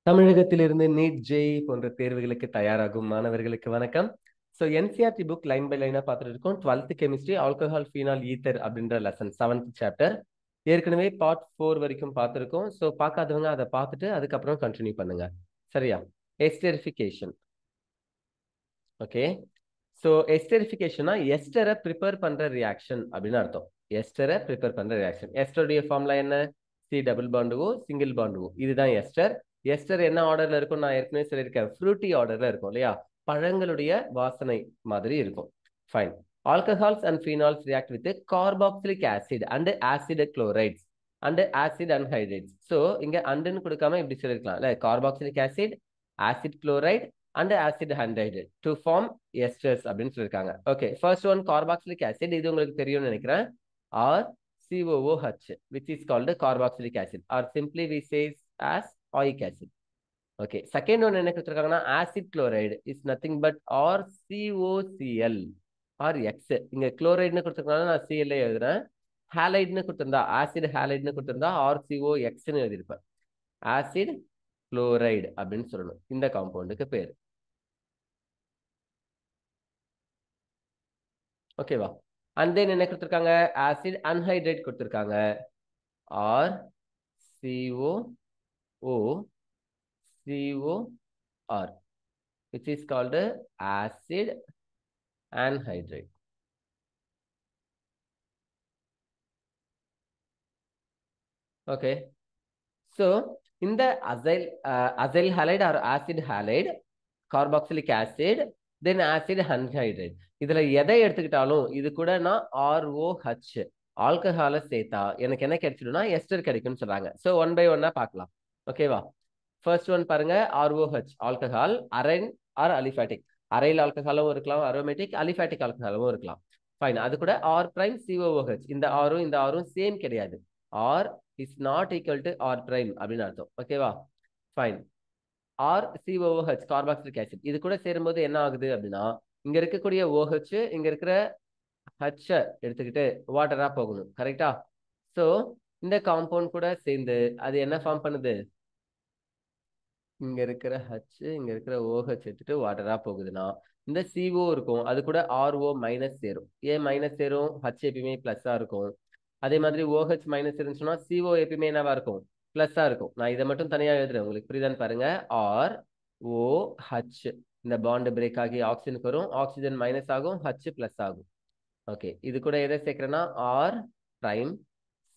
தமிழகத்திலிருந்து NEET JE போன்ற தேர்வுகளுக்கு தயாராகும் மாணவர்களுக்கு வணக்கம். So NCERT book line by லைனா பார்த்துட்டு இருக்கோம். 12th chemistry alcohol phenol ether அப்படின்ற லெசன் 7th சாப்டர் ஏற்கனவே பார்ட் 4 வரைக்கும் பார்த்துருக்கோம். ஸோ பார்க்காதவங்க அதை பார்த்துட்டு அதுக்கப்புறம் கண்டினியூ பண்ணுங்க. சரியா? எஸ்டரிஃபிகேஷன். ஓகே. ஸோ எஸ்டரிஃபிகேஷனா எஸ்டரை ப்ரிப்பேர் பண்ற ரியாக்ஷன் அப்படின்னு அர்த்தம். எஸ்டரை ப்ரிப்பேர் பண்ற ரியாக்ஷன். எஸ்டருடைய ஃபார்முலா என்ன? சி டபுள் பாண்டுவோ சிங்கிள் பாண்டுவோ, இதுதான் எஸ்டர். எஸ்டர் என்ன ஆர்டர்ல இருக்கும்? நான் ஏற்கனவே சொல்லியிருக்கேன், ஃப்ரூட்டி ஆர்டர்ல இருக்கும் இல்லையா? பழங்களுடைய வாசனை மாதிரி இருக்கும். Fine. Alcohols and phenols react with carboxylic acid and acid chlorides and acid anhydrates. So இங்க அண்டுன்னு கொடுக்காம இப்படி சொல்லிருக்கலாம் இல்ல, carboxylic acid, acid chloride and acid anhydrate to form esters அப்படின்னு சொல்லியிருக்காங்க. Okay, first one carboxylic acid, இது உங்களுக்கு தெரியும்னு நினைக்கிறேன். R COOH, which is called carboxylic acid, or simply we say as oic acid. Okay, second one என்ன கொடுத்திருக்காங்கன்னா acid chloride is nothing but RCOCl or X. இங்க chloride கொடுத்திருக்காங்கன்னா நான் Cl எழுதுறேன். halide கொடுத்திருந்தா acid halide கொடுத்திருந்தா RCOX ன்னு எழுதிருப்பேன். acid chloride அப்படின்னு சொல்லணும் இந்த காம்பவுண்டுக்கு பேர். ஓகேவா? அண்ட் தென் என்ன கொடுத்திருக்காங்க? ஆசிட் அன்ஹைட்ரேட் கொடுத்திருக்காங்க. R COOCOR, which is called acid anhydride. Okay, so இந்த acyl halide or acid halide, carboxylic acid, then acid anhydride, இதுல எதை எடுத்துக்கிட்டாலும் இது கூட நான் ROH ஆல்கஹாலை சேர்த்தா எனக்கு என்ன கிடைச்சிடும்னா எஸ்டர் கிடைக்கும்னு சொல்றாங்க. ஸோ ஒன் பை ஒன்னா பார்க்கலாம். ஓகேவா? ஃபர்ஸ்ட் ஒன் பாருங்க, ROH alcohol, arene or aliphatic. Aryl ஆல்கஹாலும் இருக்கலாம், அரோமேட்டிக், அலிஃபேட்டிக் ஆல்கஹாலும் இருக்கலாம். ஃபைன். அது கூட ஆர் பிரைம் COOH, இந்த ஆரும் இந்த ஆரும் சேம் கிடையாது. R is not equal to R prime அப்படின்னு அர்த்தம். ஓகேவா? Fine. R COOH carboxylic acid, இது கூட சேரும்போது என்ன ஆகுது அப்படின்னா இங்க இருக்கக்கூடிய OH இங்க இருக்கிற H எடுத்துக்கிட்டு வாட்டரா போகணும். கரெக்டா? ஸோ இந்த காம்பவுண்ட் கூட சேர்ந்து அது என்ன ஃபார்ம் பண்ணுது? இங்க இருக்கிற H இங்க இருக்கிற OH எடுத்துட்டு வாட்டரா போகுதுன்னா இந்த CO இருக்கும், அது கூட RO மைனஸ் சேரும். ஏன் மைனஸ் சேரும்? H எப்பயுமே பிளஸ்ஸா இருக்கும். அதே மாதிரி OH மைனஸ் இருந்துச்சுன்னா CO எப்பயுமே என்னவா இருக்கும்? பிளஸ்ஸா இருக்கும். நான் இதை மட்டும் தனியா எழுதுறேன், உங்களுக்கு புரியுதான்னு பாருங்க. ROH, இந்த பாண்ட் பிரேக் ஆகி ஆக்சிஜனுக்கு வரும், ஆக்சிஜன் மைனஸ் ஆகும், H பிளஸ் ஆகும். ஓகே, இது கூட எதை சேர்க்கிறேன்னா R prime,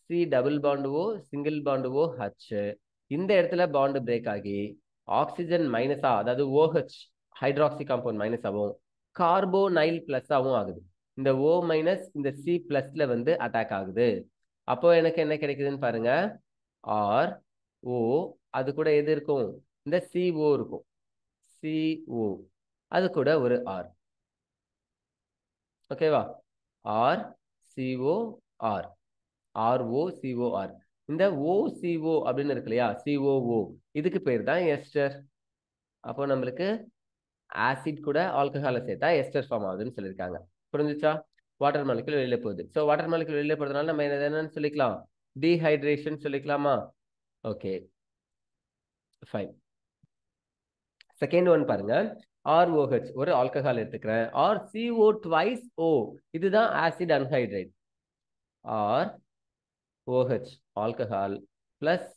C double bond O, single bond O, H. இந்த இடத்துல பாண்டு பிரேக் ஆகி ஆக்சிஜன் மைனஸா, அதாவது OH ஹைட்ராக்சி காம்பவுண்ட் மைனஸ் ஆகும், கார்போனைல் பிளஸ் ஆகும் ஆகுது. இந்த O மைனஸ் இந்த C பிளஸ்ல வந்து அட்டாக் ஆகுது. அப்போ எனக்கு என்ன கிடைக்குதுன்னு பாருங்க, ஆர் ஓ, அது கூட எது இருக்கும்? இந்த CO இருக்கும், CO, அது கூட ஒரு R. ஓகேவா? R COR, ROCOR. இந்த OCO அப்படின்னு இருக்கு இல்லையா, COO, இதுக்கு பேர் தான் எஸ்டர். அப்போ நம்மளுக்கு ஆசிட் கூட ஆல்கஹாலை சேர்த்தா எஸ்டர் ஃபார்ம் ஆகுதுன்னு சொல்லியிருக்காங்க. புரிஞ்சுச்சா? வாட்டர் மாலிகுல் வெளியில போகுது. ஸோ வாட்டர் மாலிகுல் வெளியில போறதுனால நம்ம என்னன்னு சொல்லிக்கலாம்? டீஹைட்ரேஷன் சொல்லிக்கலாமா? Okay, fine. செகண்ட் ஒன் பாருங்க, ROH ஒரு ஆல்கஹால் எடுத்துக்கிறேன், ஆர் CO ட்வைஸ் O, இதுதான் acid anhydrate. R OH alcohol plus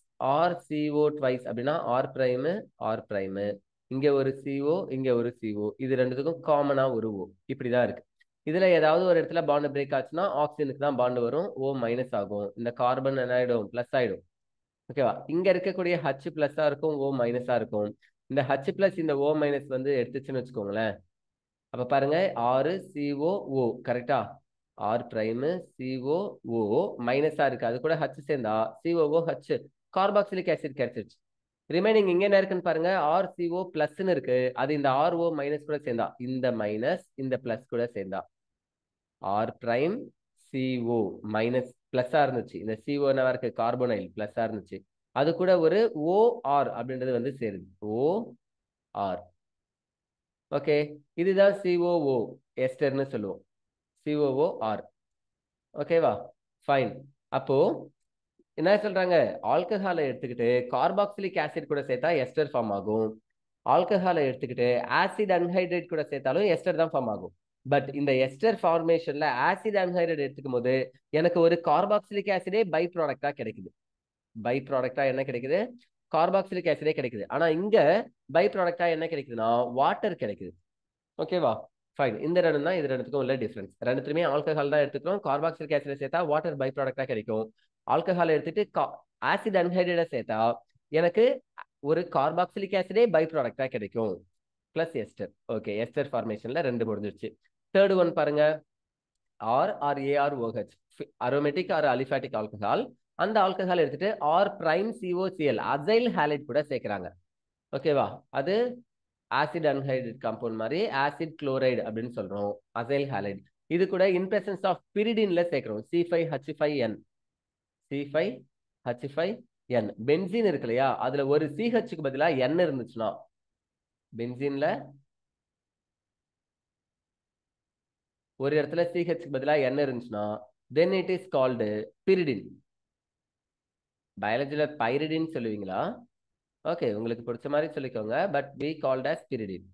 RCO twice அப்படின்னா ஆர் பிரைமு ஆர் பிரைமு, இங்க ஒரு CO இங்க ஒரு CO, இது ரெண்டுத்துக்கும் காமனா ஒரு O. இப்படிதான் இருக்கு. இதுல ஏதாவது ஒரு இடத்துல பாண்ட் பிரேக் ஆச்சுன்னா ஆக்சிஜனுக்கு தான் பாண்ட் வரும், O மைனஸ் ஆகும், இந்த கார்பன் என்ன ஆயிடும்? பிளஸ் ஆயிடும். ஓகேவா? இங்க இருக்கக்கூடிய H பிளஸ்ஸா இருக்கும், O மைனஸா இருக்கும். இந்த H பிளஸ் இந்த O மைனஸ் வந்து எடுத்துச்சுன்னு வச்சுக்கோங்களேன். அப்ப பாருங்க, ஆறு COO கரெக்டா? ஆர் பிரைமு COO மைனஸா இருக்கு, அது கூட H சேர்ந்தா COOH கார்பாக்சிலிக் ஆசிட் கிடைச்சிருச்சு. ரிமைனிங் இங்க என்ன இருக்குன்னு பாருங்க, RCO பிளஸ்ன்னு இருக்கு, அது இந்த RO மைனஸ் கூட சேர்ந்தா, இந்த மைனஸ் இந்த பிளஸ் கூட சேர்ந்தா ஆர் பிரைம் CO மைனஸ் பிளஸ்ஸா இருந்துச்சு, இந்த CO என்னவா இருக்கு? கார்போனைல் பிளஸ்ஸா இருந்துச்சு, அது கூட ஒரு OR அப்படின்றது வந்து சேருது, OR. ஓகே, இதுதான் COO எஸ்டர்னு சொல்லுவோம், COOR. ஓகேவா? ஃபைன். அப்போ என்ன சொல்றாங்க, ஆல்கஹாலை எடுத்துக்கிட்டு கார்பாக்சிலிக் ஆசிட் கூட சேர்த்தா எஸ்டர் ஃபார்ம் ஆகும். ஆல்கஹாலை எடுத்துக்கிட்டு ஆசிட் அன்ஹைட்ரேட் கூட சேர்த்தாலும் எஸ்டர் தான் ஃபார்ம் ஆகும். பட் இந்த எஸ்டர் ஃபார்மேஷன்ல ஆசிட் அன்ஹைட்ரேட் எடுத்துக்கும் போது எனக்கு ஒரு கார்பாக்சிலிக் ஆசிடே பை ப்ராடக்டா கிடைக்குது. பை ப்ராடக்டா என்ன கிடைக்குது, கார்பாக்சிலிக் ஆசிடே கிடைக்குது. ஆனா இங்க பை ப்ராடக்டா என்ன கிடைக்குதுன்னா வாட்டர் கிடைக்குது. ஓகேவா, ஃபைன். இந்த ரெண்டு தான் இது ரெண்டுத்துக்கும் உள்ள டிஃபரன்ஸ். ரெண்டுத்துலயுமே ஆல்கஹால் தான் எடுத்துக்கிறோம். கார்பாக்சிலிக் ஆசிட் சேர்த்தா வாட்டர் பை ப்ராடக்டா கிடைக்கும். ஆல்கஹால் எடுத்துட்டு ஆசிட் அன்ஹைட்ரேட சேர்த்தா எனக்கு ஒரு கார்பாக்சிலிக் ஆசிடே பை ப்ராடக்டா கிடைக்கும் பிளஸ் எஸ்டர். ஓகே, எஸ்டர் ஃபார்மேஷன்ல ரெண்டு முடிஞ்சிருச்சு. தேர்ட் ஒன் பாருங்க, R R A R O H aromatic or aliphatic alcohol. அந்த ஆல்கஹால் எடுத்துட்டு R prime C O C L acyl halide கூட சேர்க்கிறாங்க. ஓகேவா, அது ஆசிட் அன்ஹைட்ரேட் காம்பவுண்ட் மாதிரி ஆசிட் குளோரைடு அப்படின்னு சொல்றோம், அசைல் ஹாலைட். இது கூட இன் பிரசன்ஸ் ஆஃப் பிரிடின்ல சேர்க்கிறோம், C5H5N. C5H5N. பென்சீன் இருக்கு இல்லையா, அதுல ஒரு CHக்கு பதிலா N இருந்துச்சுன்னா, பென்சீன்ல ஒரு இடத்துல CHக்கு பதிலா N இருந்துச்சுன்னா then it is called pyridine. பயாலஜில பைரிடின் சொல்லுவீங்களா? ஓகே, உங்களுக்கு பிடிச்ச மாதிரி சொல்லிக்கோங்க, but we called as pyridine.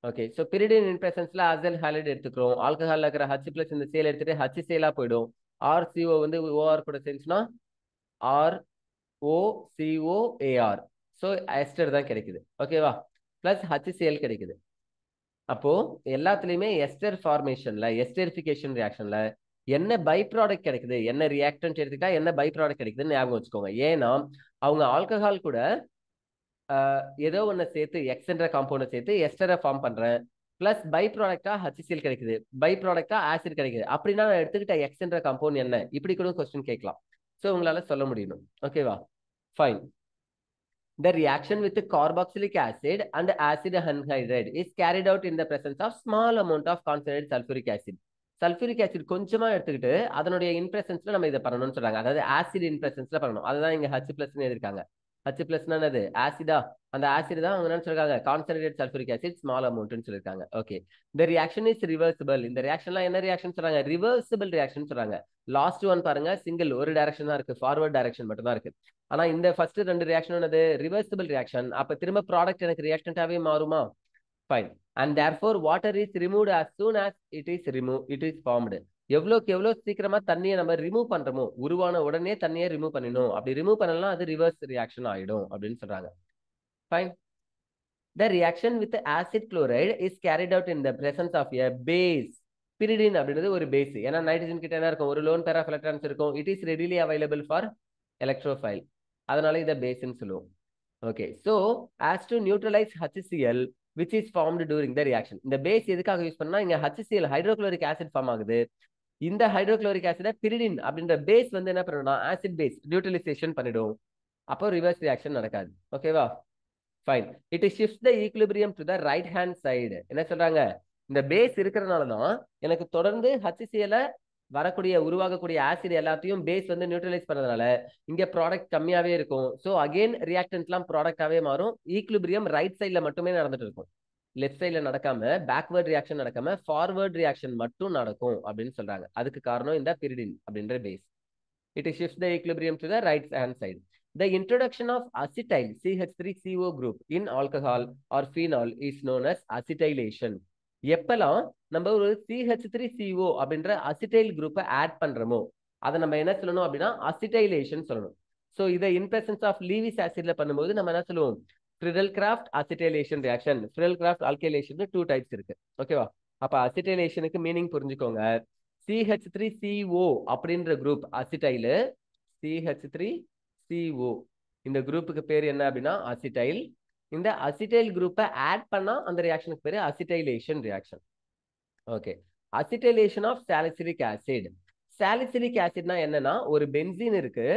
Okay, so pyridine in பிரசன்ஸ்ல அசல் ஹாலைட் எடுத்துக்கிறோம். ஆல்கஹால் இருக்கிற H பிளஸ் இந்த சேல் எடுத்துட்டு H சேலா போயிடும். RCO வந்து OR கூட சேர்ந்துச்சுன்னா ROCOAR. ஸோ எஸ்டர் தான் கிடைக்குது. ஓகேவா, பிளஸ் HCl கிடைக்குது. அப்போ எல்லாத்துலயுமே எஸ்டர் ஃபார்மேஷன்ல எஸ்டரிஃபிகேஷன் ரியாக்ஷன்ல என்ன பை ப்ராடக்ட் கிடைக்குது, என்ன ரியாக்டன்ட் எடுத்துக்கிட்டா என்ன பை ப்ராடக்ட் கிடைக்குதுன்னு ஞாபகம் வச்சுக்கோங்க. ஏன்னா அவங்க ஆல்கஹால் கூட ஏதோ ஒன்று சேர்த்து எக்ஸ்ன்ற காம்பவுண்டை சேர்த்து எஸ்டரை ஃபார்ம் பண்றேன், பிளஸ் பை ப்ராடக்டா HCl கிடைக்குது, பை ப்ராடக்டா ஆசிட் கிடைக்குது. அப்படின்னா நான் எடுத்துக்கிட்ட எக்ஸ்ன்ற காம்பவுண்ட் என்ன, இப்படி கூட கொஸ்டின் கேட்கலாம். ஸோ உங்களால சொல்ல முடியணும். ஓகேவா, fine. The reaction with the carboxylic acid and acid anhydride is carried out in the presence of small amount of concentrated sulfuric acid. Sulphuric acid கொஞ்சமா எடுத்துக்கிட்டு அதனுடைய இன்பிரசன்ஸ்ல நம்ம இதை பண்ணணும்னு சொல்றாங்க. அதாவது ஆசிட் இன்பிரசன்ஸ்ல பண்ணணும். அதுதான் இங்க H பிளஸ் எழுதிருக்காங்க. H பிளஸ் என்னது, ஆசிடா? அந்த ஆசிட் தான் அவங்க என்ன சொல்றாங்க, கான்சன்ட்ரேட்டட் சல்ஃபூரிக் ஆசிட் ஸ்மால் அமௌண்ட்னு சொல்லிருக்காங்க. Okay, the reaction is reversible. இந்த ரியாக்ஷன்லாம் என்ன ரியாக்ஷன் சொல்றாங்க, ரிவர்சிபிள் ரியாக்ஷன் சொல்றாங்க. லாஸ்ட் ஒன் பாருங்க, சிங்கிள் ஒரு டைரக்ஷன் தான் இருக்கு, ஃபார்வர்ட் டைரக்ஷன் மட்டும் தான் இருக்கு. ஆனா இந்த ஃபர்ஸ்ட் ரெண்டு ரியாக்ஷன் என்னது, ரிவர்சிபிள் ரியாக்ஷன். அப்ப திரும்ப ப்ராடக்ட் எனக்கு ரியாக்டன்டாவே மாறுமா? Fine. And therefore water is removed as soon as it is formed. எவ்வளோக்கு எவ்வளோ சீக்கிரமா தண்ணியை நம்ம ரிமூவ் பண்றோமோ, உருவான உடனே தண்ணியை ரிமூவ் பண்ணிடணும். அப்படி ரிமூவ் பண்ணலாம் அது ரிவர்ஸ் ரியாக்ஷன் ஆயிடும் அப்படின்னு சொல்றாங்க. Fine. The reaction with acid chloride is carried out in the presence of a base. Pyridine அப்படின்றது ஒரு பேஸ். ஏன்னா நைட்ரஜன் கிட்ட என்ன இருக்கும், ஒரு லோன் பேர் ஆஃப் எலக்ட்ரான்ஸ் இருக்கும். It is readily available for electrophile. அதனால இதை பேஸ்ன்னு சொல்லுவோம். Okay, so as to neutralize HCl which is formed during the reaction. இந்த பேஸ் எதுக்காக யூஸ் பண்ணா, இங்க HCl ஹைட்ரோக்ளோரிக் ஆசிட் ஃபார்ம் ஆகுது. இந்த ஹைட்ரோக்ளோரிக் ஆசிட பிரிடின் அப்படின்ற பேஸ் வந்து என்ன பண்ணணும்னா ஆசிட் பேஸ் நியூட்ரலைசேஷன் பண்ணிடும். அப்போ ரிவர்ஸ் ரியாக்ஷன் நடக்காது. ஓகேவா, fine. It shifts the equilibrium to the right hand side. என்ன சொல்றாங்க, இந்த பேஸ் இருக்கிறதுனால தான் எனக்கு தொடர்ந்து HCl வரக்கூடிய உருவாகக்கூடிய ஆசிட் எல்லாத்தையும் பேஸ் வந்து நியூட்ரலைஸ் பண்ணதுனால இங்க ப்ராடக்ட் கம்மியாவே இருக்கும். ஸோ அகெயின் ரியாக்டன்ட்லாம் ப்ராடக்டாவே மாறும். ஈக்லிபிரியம் ரைட் சைட்ல மட்டுமே நடந்துட்டு இருக்கும், லெஃப்ட் சைட்ல நடக்காம, பேக்வர்ட் ரியாக்ஷன் நடக்காம ஃபார்வர்ட் ரியாக்ஷன் மட்டும் நடக்கும் அப்படின்னு சொல்றாங்க. அதுக்கு காரணம் இந்த பிரிடின் அப்படின்ற base. It shifts the equilibrium to the right hand side. The introduction of acetyl CH3CO group in alcohol or phenol is known as acetylation. எப்பெல்லாம் நம்ம ஒரு CH3CO அப்படின்ற அசிட்டைல் குரூப்பை ஆட் பண்றோமோ அதை நம்ம என்ன சொல்லணும் அப்படின்னா அசிட்டைலேஷன் சொல்லணும். ஸோ இதை இன் பிரசன்ஸ் ஆஃப் லீவிஸ் ஆசிட்ல பண்ணும்போது நம்ம என்ன சொல்லுவோம், ஃப்ரிடல்-கிராஃப்ட் அசிட்டைலேஷன் ரியாக்ஷன், ஃப்ரிடல்-கிராஃப்ட் ஆல்கைலேஷன் 2 டைப்ஸ் இருக்கு. ஓகேவா, அப்ப அசிட்டைலேஷனுக்கு மீனிங் புரிஞ்சுக்கோங்க. CH3CO அப்படின்ற குரூப் அசிட்டைல், CH3CO இந்த குரூப்புக்கு பேர் என்ன அப்படின்னா அசிட்டைல். இந்த அசிட்டைல் குரூப்பை ஆட் பண்ணா அந்த ரியாக்ஷனுக்கு பேரு acetylation reaction. Okay, acetylation of salicylic acid. Salicylic ஆசிட்னா என்னன்னா, ஒரு பென்சீன் இருக்கு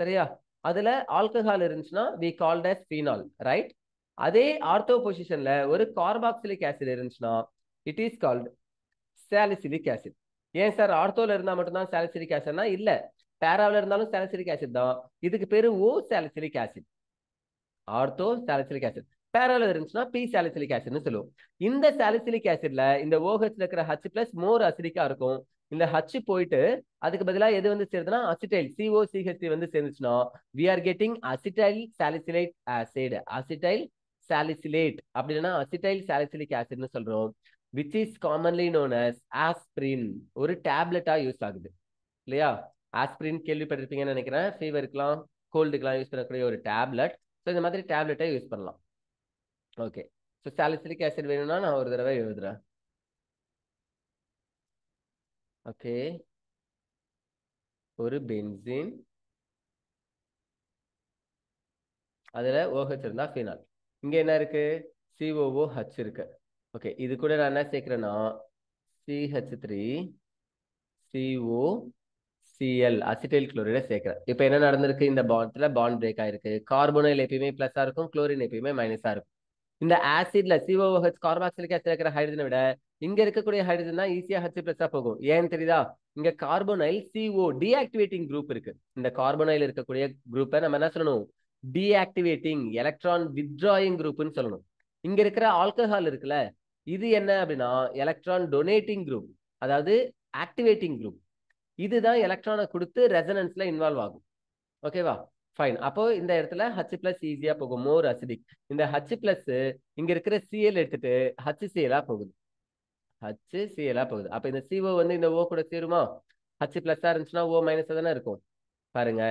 சரியா, அதுல ஆல்கஹால் இருந்துச்சுன்னா we called as phenol, right? அதே ஆர்த்தோ பொசிஷன்ல ஒரு கார்பாக்சிலிக் ஆசிட் இருந்துச்சுன்னா it is called salicylic acid. ஏன் சார் ஆர்த்தோல இருந்தா மட்டும்தான் சாலிசிலிக் ஆசிட்னா, இல்ல, பேராவில் இருந்தாலும் சாலிசிலிக் ஆசிட் தான். இதுக்கு பேரு O salicylic acid, ortho salicylic acid. பேரால இருந்துச்சுன்னா பி சாலிசிலிக் ஆசிட்னு சொல்லுவோம். இந்த சாலிசிலிக் ஆசிட்ல இந்த OH இருக்கிற H பிளஸ் மோர் அசிடிக்கா இருக்கும். இந்த H போயிட்டு அதுக்கு பதிலா எது வந்து சேருதுன்னா அசிட்டைல் COCH3 வந்து சேர்ந்துச்சுன்னா we are getting acetyl salicylate acid. Acetyl salicylate அப்படின்னா அசிட்டைல் சாலிசிலிக் ஆசிட்னு சொல்றோம், which is commonly known as aspirin. ஒரு டேப்லெட்டா யூஸ் ஆகுது இல்லையா? ஆஸ்பிரின் கேள்விப்பட்டிருப்பீங்கன்னு நினைக்கிறேன். ஃபீவருக்குலாம் கோல்டுக்குலாம் யூஸ் பண்ணக்கூடிய ஒரு டேப்லெட். ஸோ இந்த மாதிரி டேப்லெட்டை யூஸ் பண்ணலாம். ஓகே, ஸோ சாலிசிலிக் ஆசிட் வேணும்னா நான் ஒரு தடவை எழுதுறேன். ஓகே, ஒரு பென்சீன், அதுல OH இருந்தா ஃபீனால். இங்க என்ன இருக்கு? COOH இருக்கு. ஓகே, இது கூட நான் என்ன சேர்க்கிறேன்னா CH3 COCl அசிட்டைல் குளோரைடை சேர்க்கிறேன். இப்போ என்ன நடந்திருக்கு? இந்த பாண்ட்ல பாண்ட் பிரேக் ஆயிருக்கு. கார்போனைல் எப்பயுமே பிளஸா இருக்கும், குளோரின் எப்பயுமே மைனஸா இருக்கும். இந்த ஆசிட்ல COOH கார்பாக்சிலிக் ஆசிட் இருக்கிற ஹைட்ரஜனை விட இங்க இருக்கக்கூடிய ஹைட்ரஜன் தான் ஈஸியா H+ போகும். ஏன்னு தெரியுதா? இங்க கார்போனைல் CO டீஆக்டிவேட்டிங் குரூப் இருக்கு. இந்த கார்போனைல் இருக்கக்கூடிய குரூப்பை நம்ம என்ன சொல்லணும்? டீஆக்டிவேட்டிங் எலக்ட்ரான் வித்ட்ராயிங் குரூப்னு சொல்லணும். இங்க இருக்கிற ஆல்கஹால் இருக்குல்ல, இது என்ன அப்படின்னா எலக்ட்ரான் டொனேட்டிங் குரூப், அதாவது ஆக்டிவேட்டிங் குரூப். இதுதான் எலக்ட்ரானை கொடுத்து ரெசனன்ஸ்ல இன்வால்வ் ஆகும். ஓகேவா? ஃபைன். அப்போ இந்த இடத்துல H+ ஈஸியா போகும், மோர் அசிடிக். இந்த H+ இங்க இருக்கிற Cl எடுத்துட்டு HCl போகுது, HCl போகுது. அப்ப இந்த CO வந்து இந்த O கூட சேருமா? H+ இருந்துச்சுன்னா O- தானே இருக்கும். பாருங்க,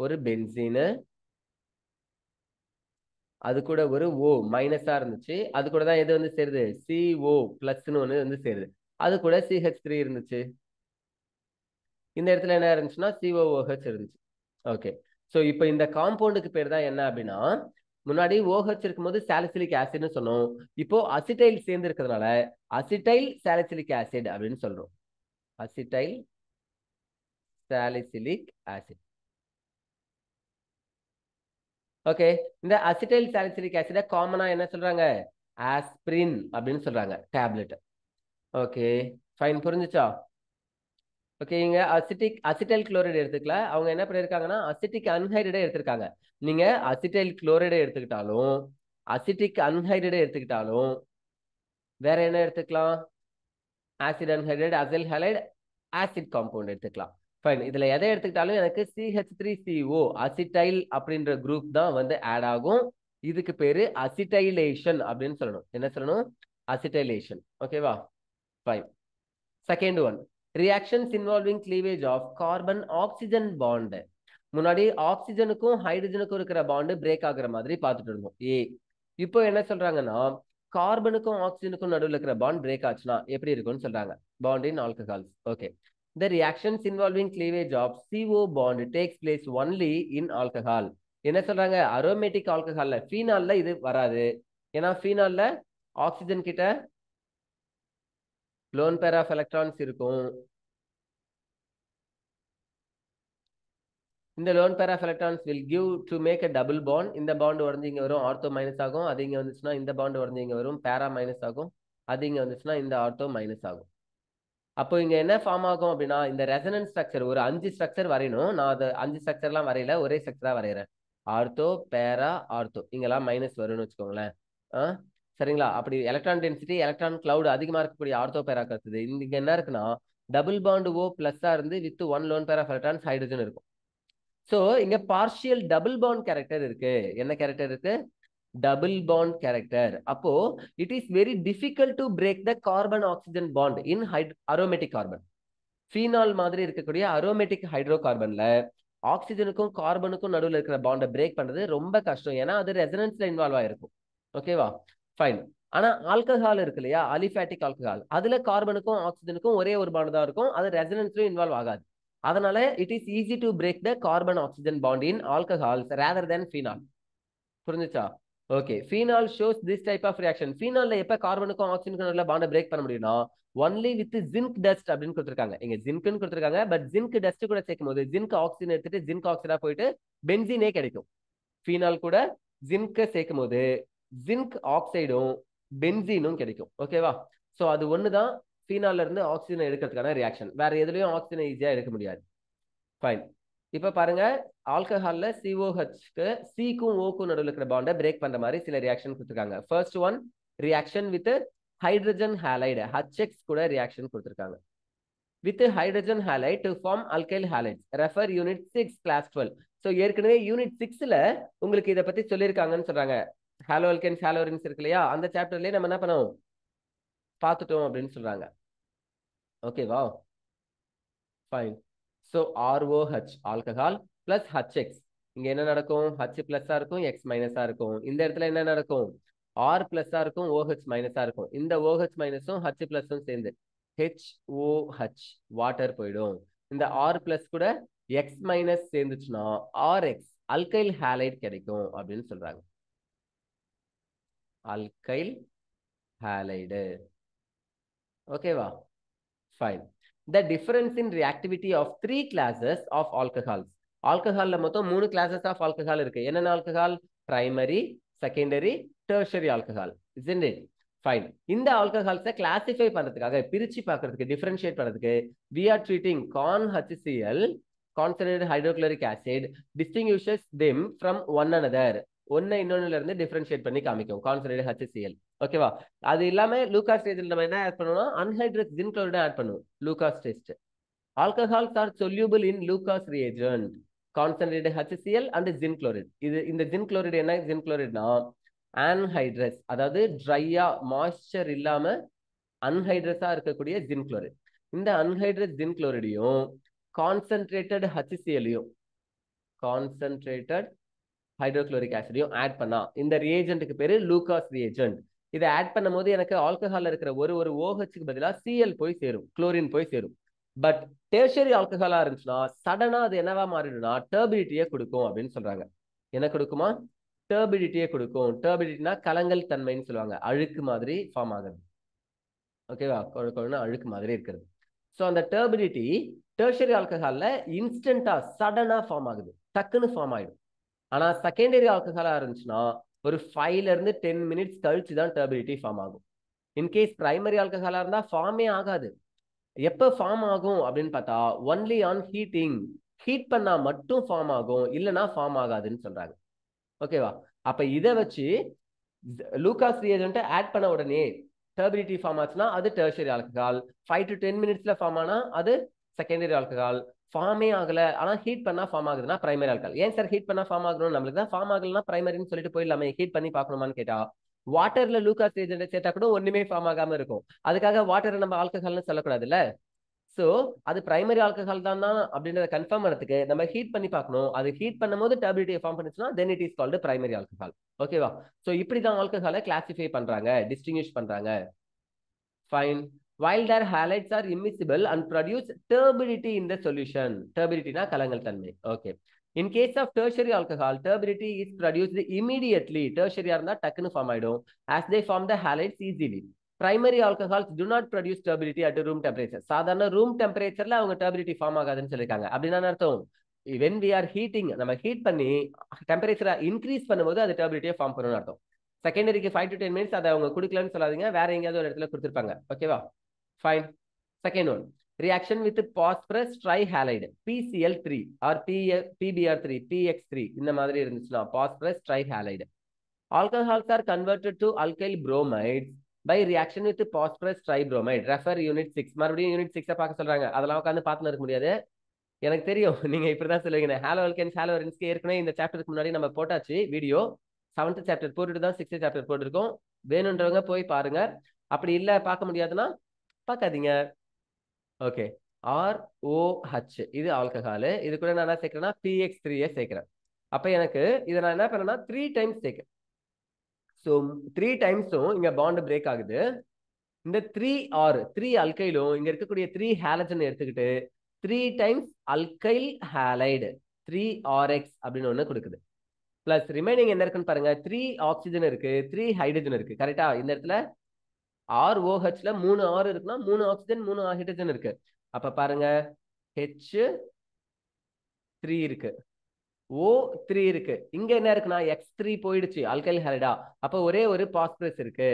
ஒரு பென்சீனு, அது கூட ஒரு O- இருந்துச்சு, அது கூட தான் எது வந்து சேருது? CO+ன்னு ஒன்று வந்து சேருது. அது கூட CH3 இருந்துச்சு. இந்த இடத்துல என்ன இருந்துச்சுன்னா COOH இருந்துச்சு. ஓகே, ஸோ இப்போ இந்த காம்பவுண்டுக்கு பேர் தான் என்ன அப்படின்னா, முன்னாடி OH இருக்கும்போது சாலிசிலிக் ஆசிட்னு சொன்னோம், இப்போ அசிட்டைல் சேர்ந்து இருக்கிறதுனால அசிட்டைல் சாலிசிலிக் ஆசிட் அப்படின்னு சொல்றோம். Acetyl salicylic acid. ஓகே, இந்த அசிட்டைல் சாலிசிலிக் ஆசிட காமனா என்ன சொல்றாங்க? ஆஸ்பிரின் அப்படின்னு சொல்றாங்க, டேப்லெட். ஓகே, ஃபைன், புரிஞ்சுச்சா? ஓகே, இங்க அசிட்டைல் குளோரைடு எடுத்துக்கல, அவங்க என்ன பண்ணிருக்காங்கன்னா அசிட்டிக் அன்ஹைட்ரேட் எடுத்திருக்காங்க. நீங்க அசிட்டைல் குளோரைடு எடுத்துக்கிட்டாலும் அசிட்டிக் அன்ஹைட்ரேட் எடுத்துக்கிட்டாலும் வேற என்ன எடுத்துக்கலாம்? Acid anhydrate, acyl highlight, acid compound எடுத்துக்கலாம். ஃபைன், இதுல எதை எடுத்துக்கிட்டாலும் எனக்கு CH3CO அசிட்டைல் அப்படின்ற குரூப் தான் வந்து ஆட் ஆகும். இதுக்கு பேரு அசிட்டைலேஷன் அப்படின்னு சொல்லணும். என்ன சொல்லணும்? அசிட்டைலேஷன். ஓகேவா? Fine. Second one, reactions involving cleavage of carbon oxygen bond. முன்னாடி ஆக்சிஜனுக்கும் ஹைட்ரஜனுக்கும் இருக்கிற பாண்டு பிரேக் ஆகுற மாதிரி பார்த்துட்டு இருந்தோம், ஏ. இப்போ என்ன சொல்றாங்கன்னா கார்பனுக்கும் ஆக்சிஜனுக்கும் நடுவில் இருக்கிற பாண்ட் பிரேக் ஆச்சுன்னா எப்படி இருக்கும்னு சொல்றாங்க. Bond in alcohols. Okay, the reactions involving cleavage of CO bond takes place only in alcohol. என்ன சொல்றாங்க? அரோமேட்டிக் ஆல்கஹால்ல, ஃபீனால்ல இது வராது. ஏன்னா ஃபீனால்ல ஆக்சிஜன் கிட்ட லோன் பேர் ஆஃப் எலக்ட்ரான்ஸ் இருக்கும். இந்த lone pair of electrons will give to make a double bond. இந்த பாண்ட் உடஞ்சு இங்க வரும், ஆர்த்தோ மைனஸ் ஆகும். அது இங்க வந்துச்சுன்னா இந்த பாண்ட் உடஞ்சு இங்க வரும், பேரா மைனஸ் ஆகும். அது இங்க வந்துச்சுன்னா இந்த ஆர்த்தோ மைனஸ் ஆகும். அப்போ இங்க என்ன ஃபார்ம் ஆகும் அப்படின்னா இந்த ரெசனன்ஸ் ஸ்ட்ரக்சர் ஒரு 5 ஸ்ட்ரக்சர் வரையணும். நான் அது 5 ஸ்ட்ரக்சர்லாம் வரையில, ஒரே ஸ்ட்ரக்சரா வரைகிறேன். ஆர்த்தோ, பேரா, ஆர்த்தோ, இங்கெல்லாம் மைனஸ் வரும்னு வச்சுக்கோங்களேன். சரிங்களா? அப்படி எலக்ட்ரான் டென்சிட்டி, எலக்ட்ரான் கிளவுட் அதிகமா இருக்கக்கூடிய ஆர்த்தோ பேரா கத்துது. இங்க என்ன இருக்குன்னா டபுள் பாண்ட் O பிளஸ்ஸா இருந்து with 1 lone pair of electrons hydrogen இருக்கும். ஸோ இங்க பார்ஷியல் டபுள் பாண்ட் கேரக்டர் இருக்கு. என்ன கேரக்டர் இருக்கு? Double bond character. அப்போ it is very difficult to break the carbon oxygen bond in aromatic carbon. Phenol மாதிரி இருக்கக்கூடிய அரோமேட்டிக் ஹைட்ரோ கார்பன்ல ஆக்சிஜனுக்கும் கார்பனுக்கும் நடுவில் இருக்கிற பாண்டை பிரேக் பண்றது ரொம்ப கஷ்டம், ஏன்னா அது ரெசனன்ஸ்ல இன்வால்வ் ஆயிருக்கும். ஓகேவா? ஃபைன். ஆனா ஆல்கஹால் இருக்கு இல்லையா, அலிஃபேட்டிக் ஆல்கஹால், அதுல கார்பனுக்கும் ஆக்சிஜனுக்கும் ஒரே ஒரு பாண்ட் தான் இருக்கும், அது ரெசனன்ஸ்லயும் இன்வால்வ் ஆகாது. அதனால it is easy to break the carbon oxygen bond in alcohols rather then phenol. புரிஞ்சுச்சா? Okay, phenol shows this type of reaction. ஃபீனால்ல எப்ப கார்பனுக்கும் ஆக்சிஜனுக்கும் நடுவில் பாண்டை பிரேக் பண்ண முடியும்னா ஒன்லி வித் ஜிங்க் டஸ்ட் அப்படின்னு கொடுத்துருக்காங்க. இங்க ஜிங்க்னு கொடுத்துருக்காங்க, பட் ஜிங்க் டஸ்ட் கூட சேர்க்கும் போது ஜிங்க் ஆக்சிஜன் எடுத்துட்டு ஜிங்க் ஆக்சைடா போயிட்டு பென்சீனே கிடைக்கும். ஃபீனால் கூட ஜிங்கை சேர்க்கும் போது ஜிங்க் ஆக்சைடும் பென்சீனும் கிடைக்கும். ஓகேவா? ஸோ அது ஒண்ணுதான் ஃபீனால்ல இருந்து ஆக்சிஜனை எடுக்கிறதுக்கான ரியாக்ஷன். வேற எதுலயும் ஆக்சிஜனை ஈஸியா எடுக்க முடியாது. ஃபைன். இப்ப பாருங்க, ஆல்கஹால்ல COHக்கு சிக்கும் ஓக்கும் நடுவில் இருக்கிற பாண்டை பிரேக் பண்ற மாதிரி சில ரியாக்ஷன் கொடுத்துருக்காங்க. First one, reaction with hydrogen halide HX கூட ரியாக்ஷன் கொடுத்துருக்காங்க. with hydrogen halide to form alkyl halides. Refer unit 6 class 12. So ஏற்கனவே யூனிட் 6ல உங்களுக்கு இத பத்தி சொல்லிருக்காங்கன்னு சொல்றாங்க. ஹாலோ அல்கேன்ஸ் ஹாலோரின்ஸ் இருக்கு இல்லையா, அந்த சாப்டர்லயே நம்ம என்ன பண்ணோம் பார்த்துட்டோம் அப்படின்னு சொல்றாங்க. ஓகேவா, fine. So ROH alcohol plus HX, இங்க என்ன நடக்கும், H பிளஸ்ஸா இருக்கும், X மைனஸா இருக்கும். இந்த இடத்துல என்ன நடக்கும், R பிளஸ்ஸா இருக்கும், OH மைனஸா இருக்கும். இந்த OH மைனஸும் H பிளஸும் சேர்ந்து HOH வாட்டர் போயிடும். இந்த R பிளஸ் கூட X மைனஸ் சேர்ந்துச்சுன்னா RX அல்கைல் ஹாலைட் கிடைக்கும் அப்படின்னு சொல்றாங்க. Alkyl halide. ஓகேவா, fine. The difference in reactivity of 3 classes of alcohols. ஆல்கஹால்ல மொத்தம் 3 classes of alcohol இருக்கு. என்னென்ன ஆல்கஹால், primary, secondary, tertiary alcohol, isn't it? Fine. இந்த ஆல்கஹால்ஸை கிளாசிஃபை பண்றதுக்காக, பிரிச்சு பார்க்கிறதுக்கு, டிஃபரன்ஷியேட் பண்றதுக்கு we are treating CONHCl, concentrated hydrochloric acid, distinguishes them from one another. ஒன்னை இன்னொன்னுல இருந்து டிஃபரன்ஷியேட் பண்ணி காமிக்கும் கான்சன்ட்ரேட்டட் HCl. ஓகேவா, அது இல்லாம லூகாஸ் ஸ்டேஜ்ல நம்ம என்ன ஆட் பண்ணுவோம்னா அன்ஹைட்ரஸ் ஜிங்க் குளோரைடு ஆட் பண்ணுவோம். Lucas test. Alcohols are soluble in Lucas reagent, concentrated HCl and zinc chloride. இது இந்த ஜிங்க் குளோரைடு என்ன, ஜிங்க் குளோரைடுனா அன்ஹைட்ரஸ், அதாவது ட்ரையா மாய்ஸ்சர் இல்லாம அன்ஹைட்ரஸா இருக்கக்கூடிய ஜிங்க் குளோரைடு. இந்த அன்ஹைட்ரஸ் ஜிங்க் குளோரைடையும் கான்சன்ட்ரேட்டட் HClயும் கான்சன்ட்ரேட்டட் ஹைட்ரோக்ளோரிக் ஆசிடையும் ஆட் பண்ணா இந்த ரியேஜென்ட்டுக்கு பேரு லூகாஸ் ரியேஜென்ட். இதை ஆட் பண்ணும் போது எனக்கு ஆல்கஹால்ல இருக்கிற ஒரு OHக்கு பதிலா Cl போய் சேரும், குளோரின் போய் சேரும். பட் டெர்ஷரி ஆல்கஹாலா இருந்துச்சுன்னா சடனா அது என்னவா மாறிடும்னா டர்பிடிட்டியை கொடுக்கும் அப்படின்னு சொல்றாங்க. என்ன கொடுக்குமா, டர்பிடிட்டியை கொடுக்கும். டர்பிடிட்டினா கலங்கல் தன்மைன்னு சொல்லுவாங்க, அழுக்கு மாதிரி ஃபார்ம் ஆகுது. ஓகேவா, கொழுன்னு அழுக்கு மாதிரி இருக்கிறது. ஸோ அந்த டர்பிடிட்டி டெர்ஷரி ஆல்கஹால்ல இன்ஸ்டன்டா சடனா ஃபார்ம் ஆகுது, டக்குன்னு ஃபார்ம் ஆயிடும். ஆனா செகண்டரி ஆல்கஹாலா இருந்துச்சுன்னா ஒரு 5ல இருந்து 10 மினிட்ஸ் கழிச்சு தான் டர்பிடிட்டி ஃபார்ம் ஆகும். இன்கேஸ் பிரைமரி ஆல்கஹாலா இருந்தா ஃபார்மே ஆகாது. எப்ப ஃபார்ம் ஆகும் அப்படின்னு பார்த்தா ஒன்லி ஆன் ஹீட்டிங், ஹீட் பண்ணா மட்டும் ஃபார்ம் ஆகும், இல்லைன்னா ஃபார்ம் ஆகாதுன்னு சொல்றாங்க. ஓகேவா, அப்ப இதை வச்சு லூகாஸ் ரியேஜென்ட்டை ஆட் பண்ண உடனே டர்பிடிட்டி ஃபார்ம் ஆச்சுன்னா அது டெர்ஷரி ஆல்கஹால். 5 to 10 மினிட்ஸ்ல ஃபார்ம் ஆனா அது செகண்டரி ஆல்கஹால். ஃபார்மே ஆகல ஆனா ஹீட் பண்ணா ஃபார்ம் ஆகுதுன்னா பிரைமரி ஆல்கஹால். ஏன் சார் ஹீட் பண்ணா ஃபார்ம் ஆகணும், நம்மளுக்கு தான் ஃபார்ம் ஆகலன்னா பிரைமரின்னு சொல்லிட்டு போயிடலாமே, ஹீட் பண்ணி பார்க்கணுமான்னு கேட்டா வாட்டர்ல லூகாஸ் ரியேஜென்ட் சேர்த்தா கூட ஒண்ணுமே ஃபார்ம் ஆகாம இருக்கும். அதுக்காக வாட்டரை நம்ம ஆல்கஹால்னு சொல்லக்கூடாதுல்ல. சோ அது பிரைமரி ஆல்கஹால் தான் அப்படின்றத கன்ஃபார்ம் பண்ணதுக்கு நம்ம ஹீட் பண்ணி பார்க்கணும். அது ஹீட் பண்ணும்போது டர்பிடிட்டியை ஃபார்ம் பண்ணுச்சுன்னா தென் it is called primary alcohol. ஓகேவா, சோ இப்படிதான் ஆல்கஹாலை கிளாசிஃபை பண்றாங்க, டிஸ்டிங்விஷ் பண்றாங்க. Fine. While their halides are immiscible and produce turbidity in the solution. Turbidity na kalangal tanmai. Okay. In case of tertiary alcohol, turbidity is produced immediately. Tertiary arna takkunu form aidum as they form the halides easily. Primary alcohols do not produce turbidity at room temperature. சாதாரண room temperature ல அவங்க turbidity form ஆகாதுன்னு சொல்லிருக்காங்க. அப்படின்னா அர்த்தம் when we are heating, நம்ம heat பண்ணி டெம்பரேச்சரை இன்க்ரீஸ் பண்ணும்போது அது turbidity ஃபார்ம் பண்ணணும்னு அர்த்தம். செகண்டரிக்கு 5 to 10 மினிட்ஸ் அதை அவங்க கொடுக்கலன்னு சொல்லாதீங்க, வேற எங்கேயாவது ஒரு இடத்துல கொடுத்துருப்பாங்க. ஓகேவா, fine. Second one, reaction with phosphorus trihalide PCl3 or PBr3 PX3 இந்த மாதிரி இருந்துச்சுன்னா phosphorus trihalide. Alcohols are converted to alkyl bromides by reaction with phosphorus tribromide. Refer unit 6. மறுபடியும் யூனிட் 6 பார்க்க சொல்றாங்க, அதெல்லாம் உட்காந்து பார்த்துன்னு இருக்க முடியாது. எனக்கு தெரியும் நீங்க இப்படிதான் சொல்லுவீங்க. ஹாலோ அல்கேன்ஸ் ஹாலோ அல்கேன்ஸ்க்கு ஏற்கனவே இந்த சாப்டருக்கு முன்னாடி நம்ம போட்டாச்சு வீடியோ. 7th சாப்டர் போட்டுட்டு தான் 6th சாப்டர் போட்டிருக்கோம். வேணுன்றவங்க போய் பாருங்க, அப்படி இல்ல பார்க்க முடியாதுன்னா பார்க்காதீங்க. ஓகே, ROH இது ஆல்கஹால். இது கூட நான் என்ன சேர்க்கிறேன்னா PX3 சேர்க்கிறேன். அப்ப எனக்கு இதை நான் என்ன பண்ணேன்னா 3 டைம்ஸ் சேர்க்கிறேன். ஸோ 3 டைம்ஸும் இங்க பாண்ட் பிரேக் ஆகுது. இந்த 3 அல்கைலும் இங்க இருக்கக்கூடிய 3 ஹாலஜன் எடுத்துக்கிட்டு 3 டைம்ஸ் அல்கைல் ஹாலைடு 3RX அப்படின்னு ஒண்ணு கொடுக்குது. பிளஸ் ரிமைனிங் என்ன இருக்குன்னு பாருங்க, 3 ஆக்சிஜன் இருக்கு, 3 ஹைட்ரஜன் இருக்கு. கரெக்டா, இந்த இடத்துல ROHல 3 R இருக்குன்னா 3 ஆக்சிஜன் 3 ஹைட்ரஜன் இருக்கு. அப்ப பாருங்க H3 இருக்கு, O3 இருக்கு. இங்க என்ன இருக்குன்னா X3 போயிடுச்சு ஆல்கைல் ஹாலைடா. அப்ப ஒரே ஒரு பாஸ்பரஸ் இருக்கு.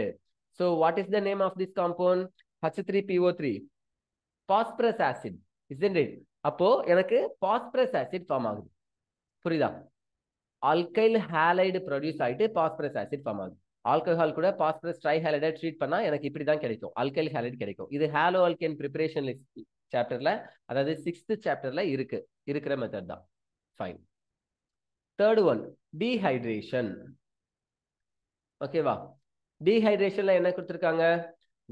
So what is the name of this compound? H3PO3, phosphorus acid, isn't it? அப்போ எனக்கு phosphorus acid ஃபார்ம் ஆகுது. புரியுதா, ஆல்கைல் ஹாலைடு ப்ரொடியூஸ் ஆயிட்டு phosphorus acid ஃபார்ம் ஆகுது. ஆல்கஹால் கூட phosphorus ட்ரைஹாலைடை ட்ரீட் பண்ணா எனக்கு இப்படி தான் கிடைக்கும், ஆல்கைல் ஹாலைடு கிடைக்கும். இது ஹாலோ அல்கேன் ப்ரிப்பரேஷன் சாப்டர்ல, அதாவது 6th சாப்டர்ல இருக்கிற மெத்தட் தான். ஃபைன். Third one dehydration. ஓகேவா? டீஹைட்ரேஷன்ல என்ன கொடுத்துருக்காங்க?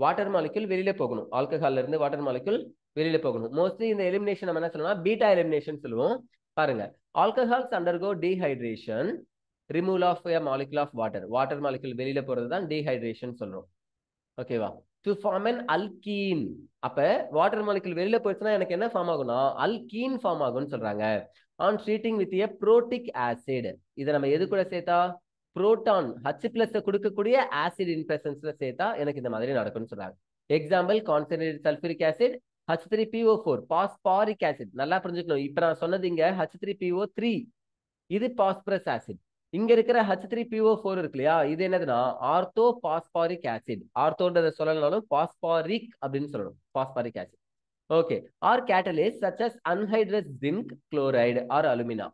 வாட்டர் மாலிக்யூல் வெளியில போகணும். ஆல்கஹால்ல இருந்து வாட்டர் மாலிக்யூல் வெளியில போகணும். மோஸ்ட்லி இந்த எலிமினேஷன் நம்ம என்ன சொல்லுவோம்? பீட்டா எலிமினேஷன் சொல்லுவோம். பாருங்க, alcohols undergo dehydration, removal of a molecule of water. Water molecule வெளியில போறது தான் டீஹைட்ரேஷன் சொல்றோம். ஓகேவா? To form an alkene. அப்ப வாட்டர் மாலிகுல் வெளியில போயிடுச்சுன்னா எனக்கு என்ன ஃபார்ம் ஆகும்னா அல்கீன் ஃபார்ம் ஆகும்னு சொல்றாங்க. On treating with a protic acid. இதை நம்ம எது கூட சேர்த்தா? புரோட்டான் H+ கொடுக்கக்கூடிய ஆசிட் இன் பிரசன்ஸ்ல சேர்த்தா எனக்கு இந்த மாதிரி நடக்கும்னு சொல்றாங்க. Example concentrated sulphuric acid, H3PO4, phosphoric acid. நல்லா புரிஞ்சுக்கணும். இப்ப நான் சொன்னது இங்க H3PO3, இது பாஸ்பரஸ் ஆசிட். இங்க இருக்கிற H3PO4 இருக்கு இல்லையா, இது என்னதுன்னா ஆர்த்தோ பாஸ்பாரிக் ஆசிட். ஆர்த்தோன்றதை சொல்லலனாலும் பாஸ்பாரிக் அப்படின்னு சொல்லணும். Phosphoric acid. Okay. Or catalyst such as anhydrous zinc chloride or alumina.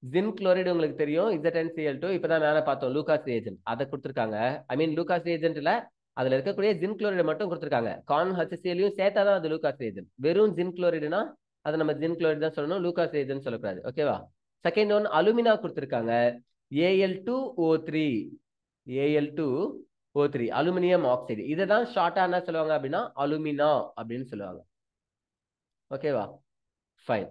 Zinc chloride உங்களுக்கு தெரியும், ZnCl2. இப்பதான் மேல பார்த்தோம் லூகாஸ் ரியேஜென்ட், அதை கொடுத்துருக்காங்க. ஐ மீன் லூகாஸ் ரியேஜென்ட்ல அதுல இருக்கக்கூடிய ஜிங்க் குளோரைடு மட்டும் கொடுத்துருக்காங்க. கான் HClயும் சேர்த்தா தான் அது லூகாஸ் ரியேஜென்ட். வெறும் ஜிங்க் குளோரைடுனா அது நம்ம ஜிங்க் குளோரைடு தான் சொல்லணும், லூகாஸ் ரியேஜென்ட் சொல்லக்கூடாது. ஓகேவா? செகண்ட் ஒன் அலுமினா கொடுத்துருக்காங்க. Al2O3, Al2O3 aluminium oxide. இதை தான் ஷார்ட்டா என்ன சொல்லுவாங்க அப்படின்னா அலுமினா அப்படின்னு சொல்லுவாங்க. ஓகேவா? ஃபைன்.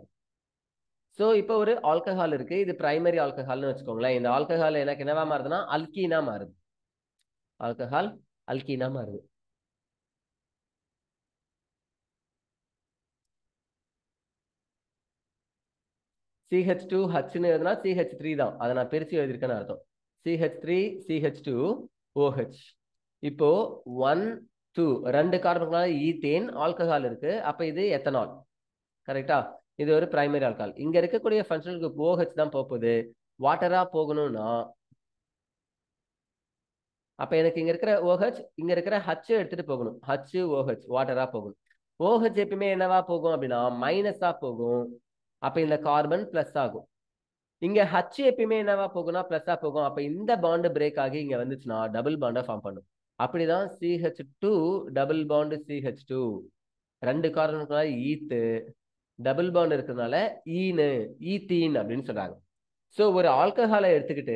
ஸோ இப்போ ஒரு ஆல்கஹால் இருக்கு, இது பிரைமரி ஆல்கஹால்னு வச்சுக்கோங்களேன். இந்த ஆல்கஹால் எனக்கு என்னவா மாறுதுன்னா அல்கீனா மாறுது. ஆல்கஹால் அல்கீனா மாறுது. CH2Hன்னு எழுதுனா CH3 தான், அதை நான் பிரிச்சு எழுதிருக்கேன்னு அர்த்தம். CH3 CH2OH. இப்போ 1 2 2 கார்பன் ஈத்தேன் ஆல்கஹால் இருக்கு. அப்ப இது எத்தனால். கரெக்டா? இது ஒரு பிரைமரி ஆல்கஹால். இங்க இருக்கக்கூடிய ஃபங்க்ஷனல் குரூப் OH தான் போகுது. வாட்டரா போகணும்னா அப்ப எனக்கு இங்க இருக்கிற OH இங்க இருக்கிற H எடுத்துட்டு போகணும். HOH வாட்டரா போகணும். OH எப்பயுமே என்னவா போகும் அப்படின்னா மைனஸா போகும். அப்ப இந்த கார்பன் பிளஸ் ஆகும். இங்க H எப்பயுமே என்னவா போகும்னா பிளஸா போகும். அப்ப இந்த பாண்ட் பிரேக் ஆகி இங்க வந்துச்சுன்னா டபுள் பாண்டா ஃபார்ம் பண்ணும். அப்படிதான் CH2 double bond CH2. 2 carbon ஈத்து டபுள் பாண்ட் இருக்கிறதுனால ஈத்தீன் அப்படின்னு சொல்றாங்க. ஸோ ஒரு ஆல்கஹாலை எடுத்துக்கிட்டு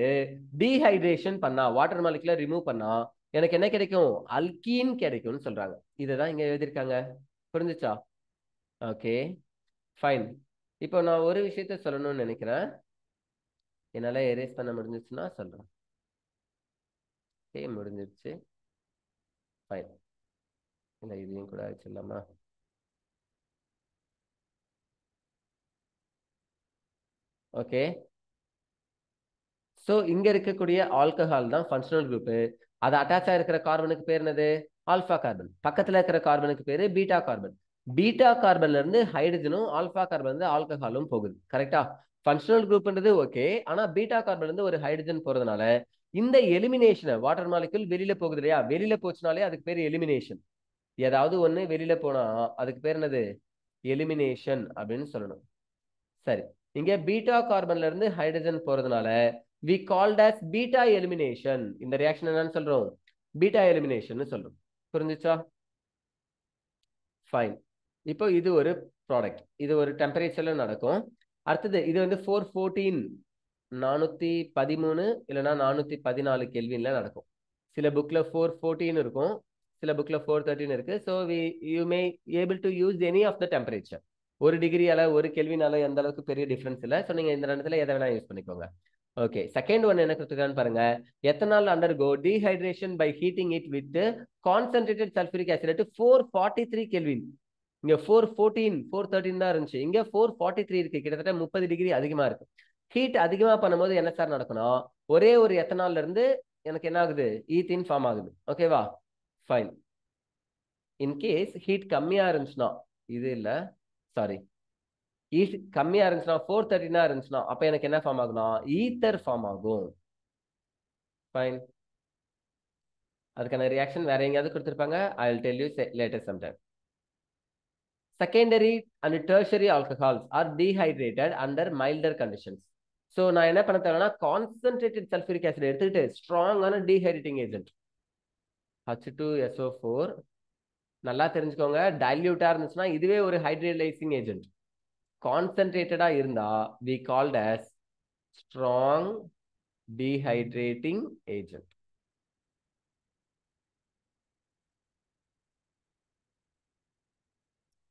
டீஹைட்ரேஷன் பண்ணா, வாட்டர் மாலிகுலை ரிமூவ் பண்ணா எனக்கு என்ன கிடைக்கும்? அல்கீன் கிடைக்கும்னு சொல்றாங்க. இதுதான் இங்க எழுதியிருக்காங்க. புரிஞ்சுச்சா? Okay fine. இப்போ நான் ஒரு விஷயத்த சொல்லணும்னு நினைக்கிறேன். என்னால எரேஸ் பண்ண முடிஞ்சிச்சுன்னா சொல்றேன். ஓகே முடிஞ்சிருச்சு. ஃபைன். இல்லை இதையும் கூட வச்சிடலாமா? ஓகே. ஸோ இங்க இருக்கக்கூடிய ஆல்கஹால் தான் ஃபங்க்ஷனல் குரூப். அது அட்டாச்சா இருக்கிற கார்பனுக்கு பேர் என்னது? Alpha carbon. பக்கத்துல இருக்கிற கார்பனுக்கு பேரு பீட்டா கார்பன். பீட்டா கார்பன்ல இருந்து ஹைட்ரஜனும் ஆல்பா கார்பன் இருந்து ஆல்கஹாலும் போகுது. கரெக்டா? ஃபங்க்ஷனல் குரூப்ன்றது ஓகே. ஆனா பீட்டா கார்பன்ல இருந்து ஒரு ஹைட்ரஜன் போறதுனால இந்த எலிமினேஷன் வாட்டர் மாலிகுல் வெளியில போகுது இல்லையா, வெளியில போச்சுனாலே அதுக்கு பேர் எலிமினேஷன். ஏதாவது ஒண்ணு வெளியில போனா அதுக்கு பேர் என்னது? எலிமினேஷன் அப்படின்னு சொல்லணும். சரி, இங்க பீட்டா கார்பன்ல இருந்து ஹைட்ரஜன் போறதுனால we called as beta elimination. இந்த ரியாக்ஷன் என்னன்னு சொல்றோம்? பீட்டா எலிமினேஷன் சொல்றோம். புரிஞ்சுச்சா? ஃபைன். இப்போ இது ஒரு ப்ராடக்ட், இது ஒரு டெம்பரேச்சர்ல நடக்கும். அடுத்தது இது வந்து 414 413 இல்லைன்னா 414 கெல்வின்ல நடக்கும். சில புக்ல 414 இருக்கும், சில புக்ல 413 இருக்கு. So you may able to use any of the temperature. 1 டிகிரியால 1 கெல்வினால எந்த அளவுக்கு பெரிய டிஃபரன்ஸ் இல்லை. ஸோ நீங்க இந்த இடத்துல எதை வேணா யூஸ் பண்ணிக்கோங்க. ஓகே. செகண்ட் ஒன் என்ன கொடுத்துருக்கான்னு பாருங்க. Ethanol undergo dehydration by heating it with concentrated sulphuric acid at 443 kelvin. இங்க 414 413 தான் இருந்துச்சு, இங்க 443 இருக்கு. கிட்டத்தட்ட 30 டிகிரி அதிகமா இருக்கு. ஹீட் அதிகமா பண்ணும்போது என்ன சார் நடக்கும்னா ஒரே ஒரு எத்தனால்ல இருந்து எனக்கு என்ன ஆகுது? ஈத்தீன் ஃபார்ம் ஆகுது. ஓகேவா? ஃபைன். இன்கேஸ் ஹீட் கம்மியா இருந்துச்சுன்னா, இது இல்ல சாரி, ஹீட் கம்மியா இருந்துச்சுன்னா 413 இருந்துச்சுன்னா அப்ப எனக்கு என்ன ஃபார்ம் ஆகும்னா ஈத்தர் ஃபார்ம் ஆகும். ஃபைன். அதுக்கான ரியாக்ஷன் வேற எங்கேயாவது கொடுத்துருப்பாங்க. I will tell you later sometime. Secondary and tertiary alcohols are dehydrated under milder conditions. So நான் என்ன பண்ண தேவைன்னா கான்சென்ட்ரேட்டட் சல்பூரிக் ஆசிட் எடுத்துக்கிட்டு ஸ்ட்ராங்கான டீஹைட்ரேட்டிங் ஏஜென்ட் H2SO4 நல்லா தெரிஞ்சுக்கோங்க. டைல்யூட்டா இருந்துச்சுன்னா இதுவே ஒரு ஹைட்ரலைசிங் ஏஜென்ட். கான்சென்ட்ரேட்டடா இருந்தா we called as strong dehydrating agent.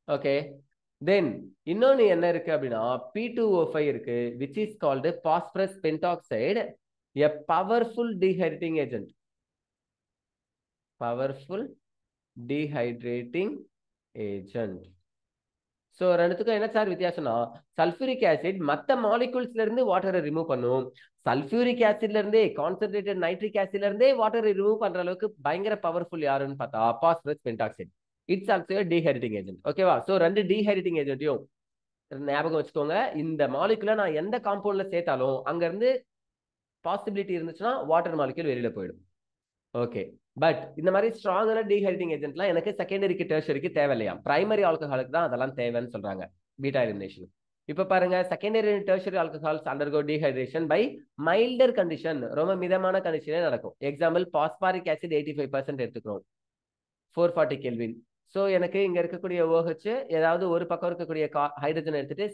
Okay, then இன்னொன்னு என்ன இருக்கு அப்படின்னா P2O5 இருக்கு, which is called phosphorus pentoxide, a powerful dehydrating agent. Powerful dehydrating agent. So ரெண்டுத்துக்கும் என்ன சார் வித்தியாசம்னா சல்ஃபூரிக் ஆசிட் மற்ற மாலிகூல்ஸ்ல இருந்து வாட்டரை ரிமூவ் பண்ணும். சல்ஃபூரிக் ஆசிட்ல இருந்தே கான்சென்ட்ரேட்டட் நைட்ரிக் ஆசிட்ல இருந்தே வாட்டரை ரிமூவ் பண்ற அளவுக்கு பயங்கர பவர்ஃபுல் யாருன்னு பார்த்தா phosphorus pentoxide. It's also dehydrating agent. ஓகேவா? ஸோ ரெண்டு டீஹைட்ரேட்டிங் ஏஜென்ட்டையும் ஞாபகம் வச்சுக்கோங்க. இந்த மாலிகுலை நான் எந்த காம்பவுண்ட்ல சேர்த்தாலும் அங்க இருந்து பாசிபிலிட்டி இருந்துச்சுன்னா வாட்டர் மாலிகுல் வெளியில போயிடும். ஓகே, பட் இந்த மாதிரி ஸ்ட்ராங்கான டீஹைட்ரேட்டிங் ஏஜென்ட்லாம் எனக்கு செகண்டரிக்கு டெர்ஷரிக்கு தேவையில்லையா, பிரைமரி ஆல்கஹாலுக்கு தான் அதெல்லாம் தேவைன்னு சொல்றாங்க பீட்டா எலிமினேஷன். இப்ப பாருங்க, secondary tertiary alcohols undergo dehydration by milder condition, ரொம்ப மிதமான கண்டிஷனே நடக்கும். எக்ஸாம்பிள் பாஸ்பாரிக் ஆசிட் 85% எடுத்துக்கிறோம் 440 கெல்வின். ஸோ எனக்கு இங்க இருக்கக்கூடிய OH ஏதாவது ஒரு பக்கம் இருக்கக்கூடிய ஹைட்ரஜன் எடுத்துட்டு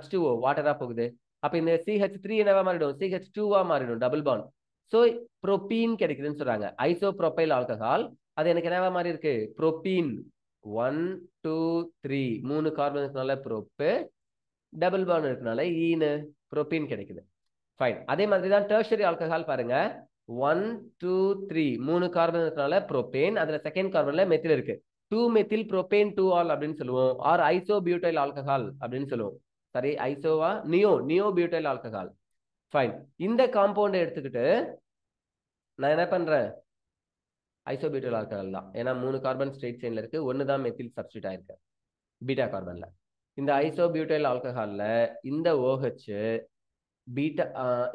H2O வாட்டரா போகுது. அப்ப இந்த CH3 என்னவா மாறிடும், CH2வா மாறிடும், டபுள் பாண்ட். ஸோ ப்ரோபீன் கிடைக்குதுன்னு சொல்றாங்க. ஐசோப்ரோபைல் ஆல்கஹால் அது எனக்கு என்னவா மாறி இருக்கு, ப்ரோபீன். 1 2 3 3 கார்பன் இருக்கனால ப்ரோப்பு, டபுள் பாண்ட் இருக்கனால ஈனு ப்ரோபீன் கிடைக்குது. ஃபைன். அதே மாதிரி தான் டெர்ஷரி ஆல்கஹால் பாருங்க, 1 2 3 3 கார்பன் இருக்கனால ப்ரோபேன், அதுல செகண்ட் கார்பன்ல மெத்தில் இருக்கு, 2 மெத்தில் ப்ரோபேன் 2 ஆல் அப்படின்னு சொல்லுவோம். ஆர் ஐசோ பியூட்டைல் ஆல்கஹால் அப்படின்னு சொல்லுவோம். சரி, ஐசோவா நியோ பியூட்டைல் ஆல்கஹால். ஃபைன். இந்த காம்பவுண்ட் எடுத்துக்கிட்டு நான் என்ன பண்றேன், ஐசோபியூட்டைல் ஆல்கஹால் தான். ஏன்னா 3 கார்பன் ஸ்ட்ரெயிட் செயின்ல இருக்கு, ஒன்னு தான் மெத்தில் சப்ஸ்டியூட் ஆயிருக்கு பீட்டா கார்பன்ல. இந்த ஐசோபியூட்டைல் ஆல்கஹால்ல இந்த OH பீட்டா,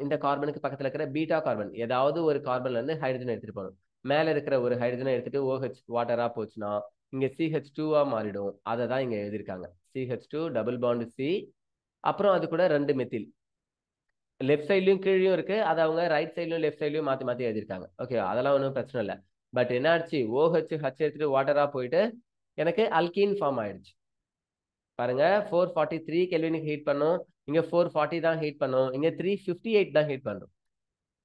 இந்த கார்பனுக்கு பக்கத்துல இருக்கிற பீட்டா கார்பன் ஏதாவது ஒரு கார்பன்ல இருந்து ஹைட்ரஜன் எடுத்துட்டு போகணும். மேல இருக்கிற ஒரு ஹைட்ரஜனை எடுத்துட்டு OH வாட்டரா போச்சுன்னா இங்க CH2வா மாறிடும். அதை தான் இங்க எழுதியிருக்காங்க, CH2 டபுள் பாண்ட் C. அப்புறம் அது கூட 2 மெத்தில் லெஃப்ட் சைட்லயும் கீழயும் இருக்கு, அதை அவங்க ரைட் சைட்லயும் லெஃப்ட் சைட்லயும் மாத்தி மாத்தி எழுதியிருக்காங்க. ஓகே, அதெல்லாம் ஒன்றும் பிரச்சனை இல்லை. பட் என்ன ஆச்சு, OH H எடுத்துட்டு வாட்டரா போயிட்டு எனக்கு அல்கீன் ஃபார்ம் ஆயிடுச்சு. பாருங்க, 443 கெல்வினுக்கு ஹீட் பண்ணும், இங்க 440 தான் ஹீட் பண்ணும், இங்க 358 தான் ஹீட் பண்றோம்.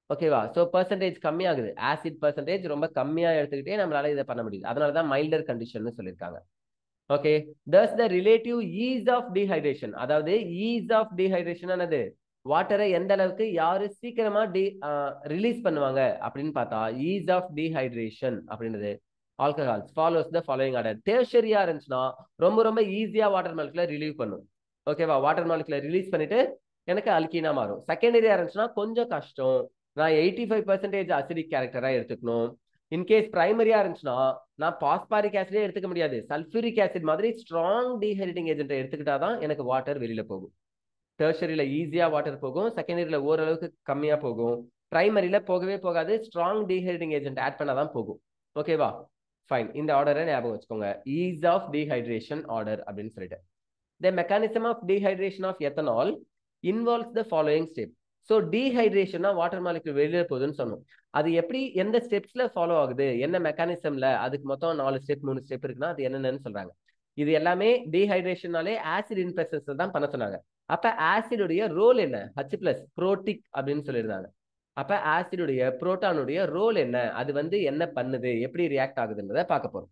ஓகேவா? ஸோ பர்சன்டேஜ் கம்மியாகுது, ஆசிட் பர்சன்டேஜ் ரொம்ப கம்மியா எடுத்துக்கிட்டே நம்மளால இதை பண்ண முடியுது. அதனாலதான் மைல்டர் கண்டிஷன் சொல்லியிருக்காங்க. Okay, thus the relative ease of dehydration, அதாவது ease of dehydration ஆனது வாட்டரை எந்த அளவுக்கு யாரு சீக்கிரமா ரிலீஸ் பண்ணுவாங்க அப்படின்னு பார்த்தா ease of dehydration அப்படின்றது alcohols follows the following order. டெர்ஷரியா இருந்துச்சுன்னா ரொம்ப ரொம்ப ஈஸியா வாட்டர் மாலிகுலை ரிலீவ் பண்ணும். ஓகேவா? வாட்டர் மாலிகுலை ரிலீஸ் பண்ணிட்டு எனக்கு அல்கீனா மாறும். செகண்டரியா இருந்துச்சுன்னா கொஞ்சம் கஷ்டம், நான் 85% அசிடிக் கேரக்டரா எடுத்துக்கணும். இன்கேஸ் பிரைமரியா இருந்துச்சுன்னா நான் பாஸ்பாரிக் ஆசிடே எடுத்துக்க முடியாது, சல்ஃபூரிக் ஆசிட் மாதிரி ஸ்ட்ராங் டீஹைட்ரேட்டிங் ஏஜென்ட்டை எடுத்துக்கிட்டாதான் எனக்கு வாட்டர் வெளியில போகும். டெர்ஷரியில ஈஸியா வாட்டர் போகும், செகண்டரியில ஓரளவுக்கு கம்மியா போகும், பிரைமரியில போகவே போகாது, ஸ்ட்ராங் டீஹைட்ரேட்டிங் ஏஜென்ட் ஆட் பண்ணாதான் போகும். ஓகேவா? ஃபைன். இந்த ஆர்டரை ஞாபகம் வச்சுக்கோங்க, ஈஸ் ஆஃப் டீஹைட்ரேஷன் ஆர்டர் அப்படின்னு சொல்லிட்டு. The mechanism of dehydration of ethanol involves the following step. So டீஹைட்ரேஷன்னா வாட்டர் மாலிகுல் வெளியில போகுதுன்னு சொன்னோம். அது எப்படி எந்த ஸ்டெப்ஸ்ல ஃபாலோ ஆகுது, என்ன மெக்கானிசம்ல, அதுக்கு மொத்தம் 4 ஸ்டெப் 3 ஸ்டெப் இருக்குன்னா அது என்னென்னு சொல்றாங்க. இது எல்லாமே டீஹைட்ரேஷனாலே ஆசிட் இன்பிரசன்ஸ் தான் பண்ண சொன்னாங்க. அப்ப ஆசிடுடைய ரோல் என்ன, H+ புரோட்டிக் அப்படின்னு சொல்லியிருந்தாங்க. அப்ப ஆசிடுடைய புரோட்டானுடைய ரோல் என்ன, அது வந்து என்ன பண்ணுது, எப்படி ரியாக்ட் ஆகுதுன்றதை பார்க்க போறோம்.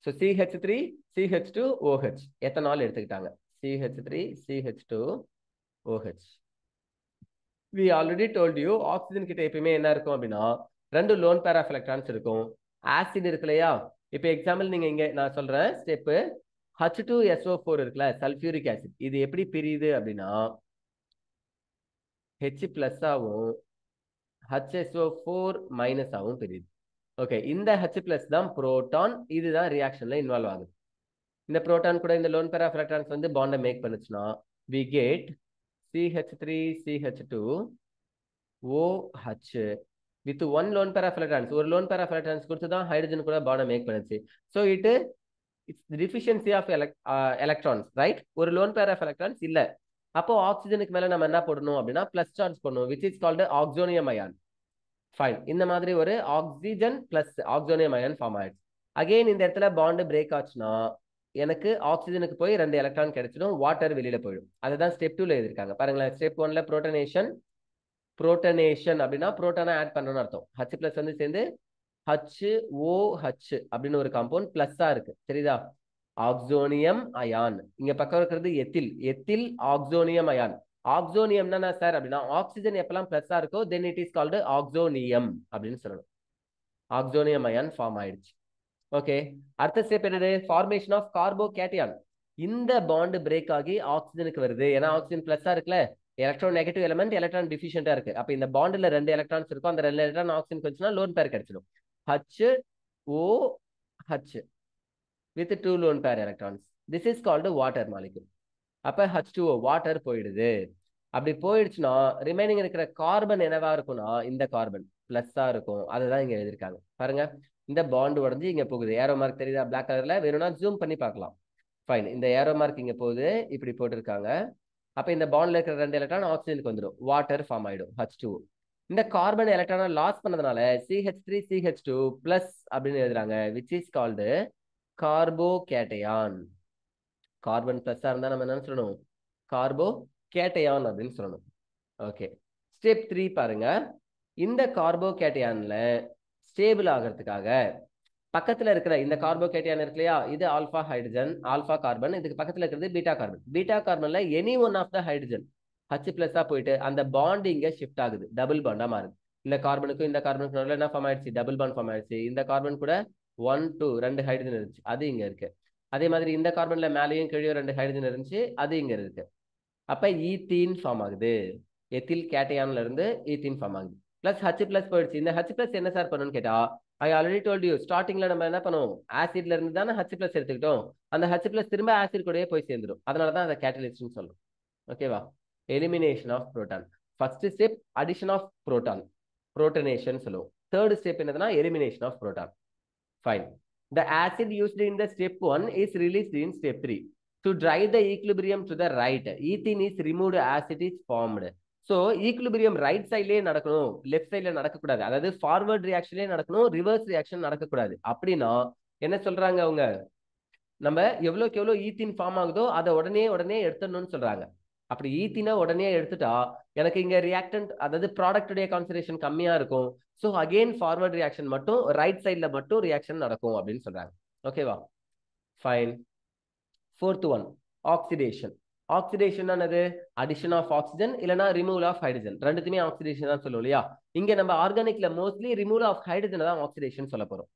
So CH3 CH2 OH ethanol எடுத்துக்கிட்டாங்க, CH3 CH2 OH. we already told you oxygen கிட்ட எப்பயுமே என்ன இருக்கும் அப்படின்னா 2 லோன் பேர் ஆஃப் எலக்ட்ரான்ஸ் இருக்கும். ஆசிட் இருக்கு இல்லையா, இப்போ எக்ஸாம்பிள் நீங்க இங்க நான் சொல்றேன் ஸ்டெப், H2SO4 இருக்குல்ல, சல்ஃபியூரிக் ஆசிட், இது எப்படி பிரியுது அப்படின்னா H+ ஆவும் HSO4- ஆவும் பிரியுது. ஓகே, இந்த H+ தான் புரோட்டான், இதுதான் ரியாக்ஷன்ல இன்வால்வ் ஆகுது. இந்த புரோட்டான் கூட இந்த லோன் பேர் ஆஃப் எலக்ட்ரான்ஸ் வந்து பாண்டை மேக் பண்ணுச்சுன்னா we get CH3 CH2 OH with 1 lone pair of electrons. ஒரு lone pair of electrons கொடுத்து தான் ஹைட்ரஜன் கூட பாண்டை மேக் பண்ணுச்சு. So it's the deficiency of electrons, right? ஒரு lone pair of electrons இல்ல, அப்போ ஆக்சிஜனுக்கு மேல நம்ம என்ன போடணும் அப்படின்னா பிளஸ் சார்ஜ் பண்ணணும், which is called oxonium ion. Fine. இந்த மாதிரி ஒரு oxygen plus oxonium ion form ஆயிடுச்சு. அகைன் இந்த இடத்துல பாண்ட் பிரேக் ஆச்சுன்னா எனக்கு ஆக்சிஜனுக்கு போய் 2 எலக்ட்ரான் கிடைச்சிடும், வாட்டர் வெளியில போயிடும். அதுதான் ஸ்டெப் 2ல எழுதிருக்காங்க பாருங்களேன். ஸ்டெப் 1ல புரோட்டனேஷன் அப்படின்னா புரோட்டானை ஆட் பண்றோம்னு அர்த்தம். H பிளஸ் வந்து சேர்ந்து HOH அப்படின்னு ஒரு காம்பவுண்ட் பிளஸ்ஸா இருக்கு, தெரியுதா? ஆக்சோனியம் அயான். இங்க பக்கம் இருக்கிறது எத்தில் ஆக்சோனியம் அயான். ஆக்சோனியம்னா என்ன சார் அப்படின்னா ஆக்சிஜன் எப்பெல்லாம் பிளஸ்ஸா இருக்கோ then it is called oxonium அப்படின்னு சொல்லணும். ஆக்சோனியம் அயான் ஃபார்ம் ஆயிடுச்சு. ஓகே, அடுத்த ஸ்டெப் என்னது? Formation of carbocation. இந்த பாண்ட் பிரேக் ஆகி ஆக்சிஜனுக்கு வருது. ஏன்னா ஆக்சிஜன் பிளஸ்ஸா இருக்குல்ல, எலக்ட்ரான் நெகட்டிவ் எலிமெண்ட், எலக்ட்ரான் டிஃபிஷியண்டா இருக்கு. அப்ப இந்த பாண்ட்ல 2 எலக்ட்ரான்ஸ் இருக்கும், அந்த 2 எலக்ட்ரான் ஆக்சிஜன் வந்துச்சுன்னா லோன் பேர் கிடைச்சிடும். HOH with 2 lone pair electrons. This is called water molecule. அப்ப H2O வாட்டர் போயிடுது. அப்படி போயிடுச்சுன்னா ரிமைனிங் இருக்கிற கார்பன் என்னவா இருக்கும்னா இந்த கார்பன் பிளஸ்ஸா இருக்கும். அதுதான் இங்க எழுதிருக்காங்க பாருங்க. இந்த பாண்ட் உடஞ்சி இங்க போகுது. ஏரோ மார்க் தெரியுதா பிளாக் கலர்ல? வேணும்னா ஜூம் பண்ணி பார்க்கலாம். ஃபைன், இந்த ஏரோ மார்க் இங்க போகுது, இப்படி போட்டிருக்காங்க. அப்ப இந்த பாண்ட்ல இருக்கிற 2 எலக்ட்ரான் ஆக்சிஜனுக்கு வந்துடும், வாட்டர் ஃபார்ம் ஆயிடும் H2O. இந்த கார்பன் எலக்ட்ரானை லாஸ் பண்ணதுனால CH3CH2 பிளஸ் அப்படின்னு எழுதுறாங்க, which is called carbocation. Carbon பிளஸ்ஸா இருந்தா நம்ம என்ன சொல்லணும்? கார்போகேட்டையான் அப்படின்னு சொல்லணும். ஓகே, ஸ்டெப் 3 பாருங்க. இந்த கார்போகேட்டையான்ல ஸ்டேபிள் ஆகிறதுக்காக பக்கத்துல இருக்கிற இந்த கார்போகேட்டையான் இருக்கு இல்லையா, இது ஆல்பா ஹைட்ரஜன், ஆல்பா கார்பன். இதுக்கு பக்கத்துல இருக்கிறது பீட்டா கார்பன். பீட்டா கார்பன்ல any one of the hydrogen H பிளஸ்ஸா போயிட்டு அந்த பாண்ட் இங்க ஷிஃப்ட் ஆகுது, டபுள் பாண்டா மாறுது. இந்த கார்பனுக்கும் இந்த கார்பனுக்கு நடுவில் என்ன ஃபார்ம் ஆயிடுச்சு? டபுள் பாண்ட் ஃபார்ம் ஆயிடுச்சு. இந்த கார்பன் கூட 1 2 2 ஹைட்ரஜன் இருந்துச்சு, அது இங்க இருக்கு. அதே மாதிரி இந்த கார்பன்ல மேலேயும் கீழே 2 ஹைட்ரஜன் இருந்துச்சு, அது இங்க இருக்கு. அப்ப ஈத்தீன் ஃபார்ம் ஆகுது. எத்தில் கேட்டையான்ல இருந்து ஈத்தீன் ஃபார்ம் ஆகுது. பிளஸ் H பிளஸ் போயிடுச்சு. இந்த H பிளஸ் என்ன சார் பண்ணணும்னு கேட்டா, ஐ ஆல்ரெடி டோல்ட் யூ, ஸ்டார்டிங்ல நம்ம என்ன பண்ணுவோம்? ஆசிட்ல இருந்து தானே H பிளஸ் எடுத்துக்கிட்டோம். அந்த H பிளஸ் திரும்ப ஆசிட் கூடயே போய் சேர்ந்துடும். அதனாலதான் அதை கேட்டலிஸ்ட்னு சொல்லும். ஓகேவா? Elimination of proton. First step addition of proton, protonation சொல்லுவோம். தேர்ட் ஸ்டெப் என்னதுன்னா elimination of proton. Fine. The acid used in the step 1 is released in step 3. To drive the equilibrium to the right, ethene is removed, acid is formed. So equilibrium right சைட்லேயே நடக்கணும், left சைட்ல நடக்கக்கூடாது. அதாவது forward ரியாக்ஷன்லேயே நடக்கணும், reverse reaction நடக்கக்கூடாது. அப்படின்னா என்ன சொல்றாங்க அவங்க? நம்ம எவ்வளோக்கு எவ்வளோ ஈத்தீன் ஃபார்ம் ஆகுதோ அதை உடனே எடுத்துடணும்னு சொல்றாங்க. அப்படி ஈத்தீனை உடனே எடுத்துட்டா எனக்கு இங்க ரியாக்டன்ட், அதாவது ப்ராடக்டுடைய கான்சன்ட்ரேஷன் கம்மியா இருக்கும். ஸோ அகெயின் ஃபார்வர்ட் ரியாக்ஷன் மட்டும், ரைட் சைட்ல மட்டும் ரியாக்ஷன் நடக்கும் அப்படின்னு சொல்றாங்க. ஓகேவா? Fine. Fourth one oxidation. Oxidation என்னது? அடிஷன் ஆஃப் ஆக்சிஜன் இல்லைனா ரிமூவல் ஆஃப் ஹைட்ரஜன். ரெண்டுத்துமே ஆக்சிடேஷன் தான் சொல்லுவோம் இல்லையா? இங்க நம்ம ஆர்கானிக்ல மோஸ்ட்லி ரிமூவல் ஆஃப் ஹைட்ரஜன் தான் ஆக்சிடேஷன் சொல்ல போறோம்.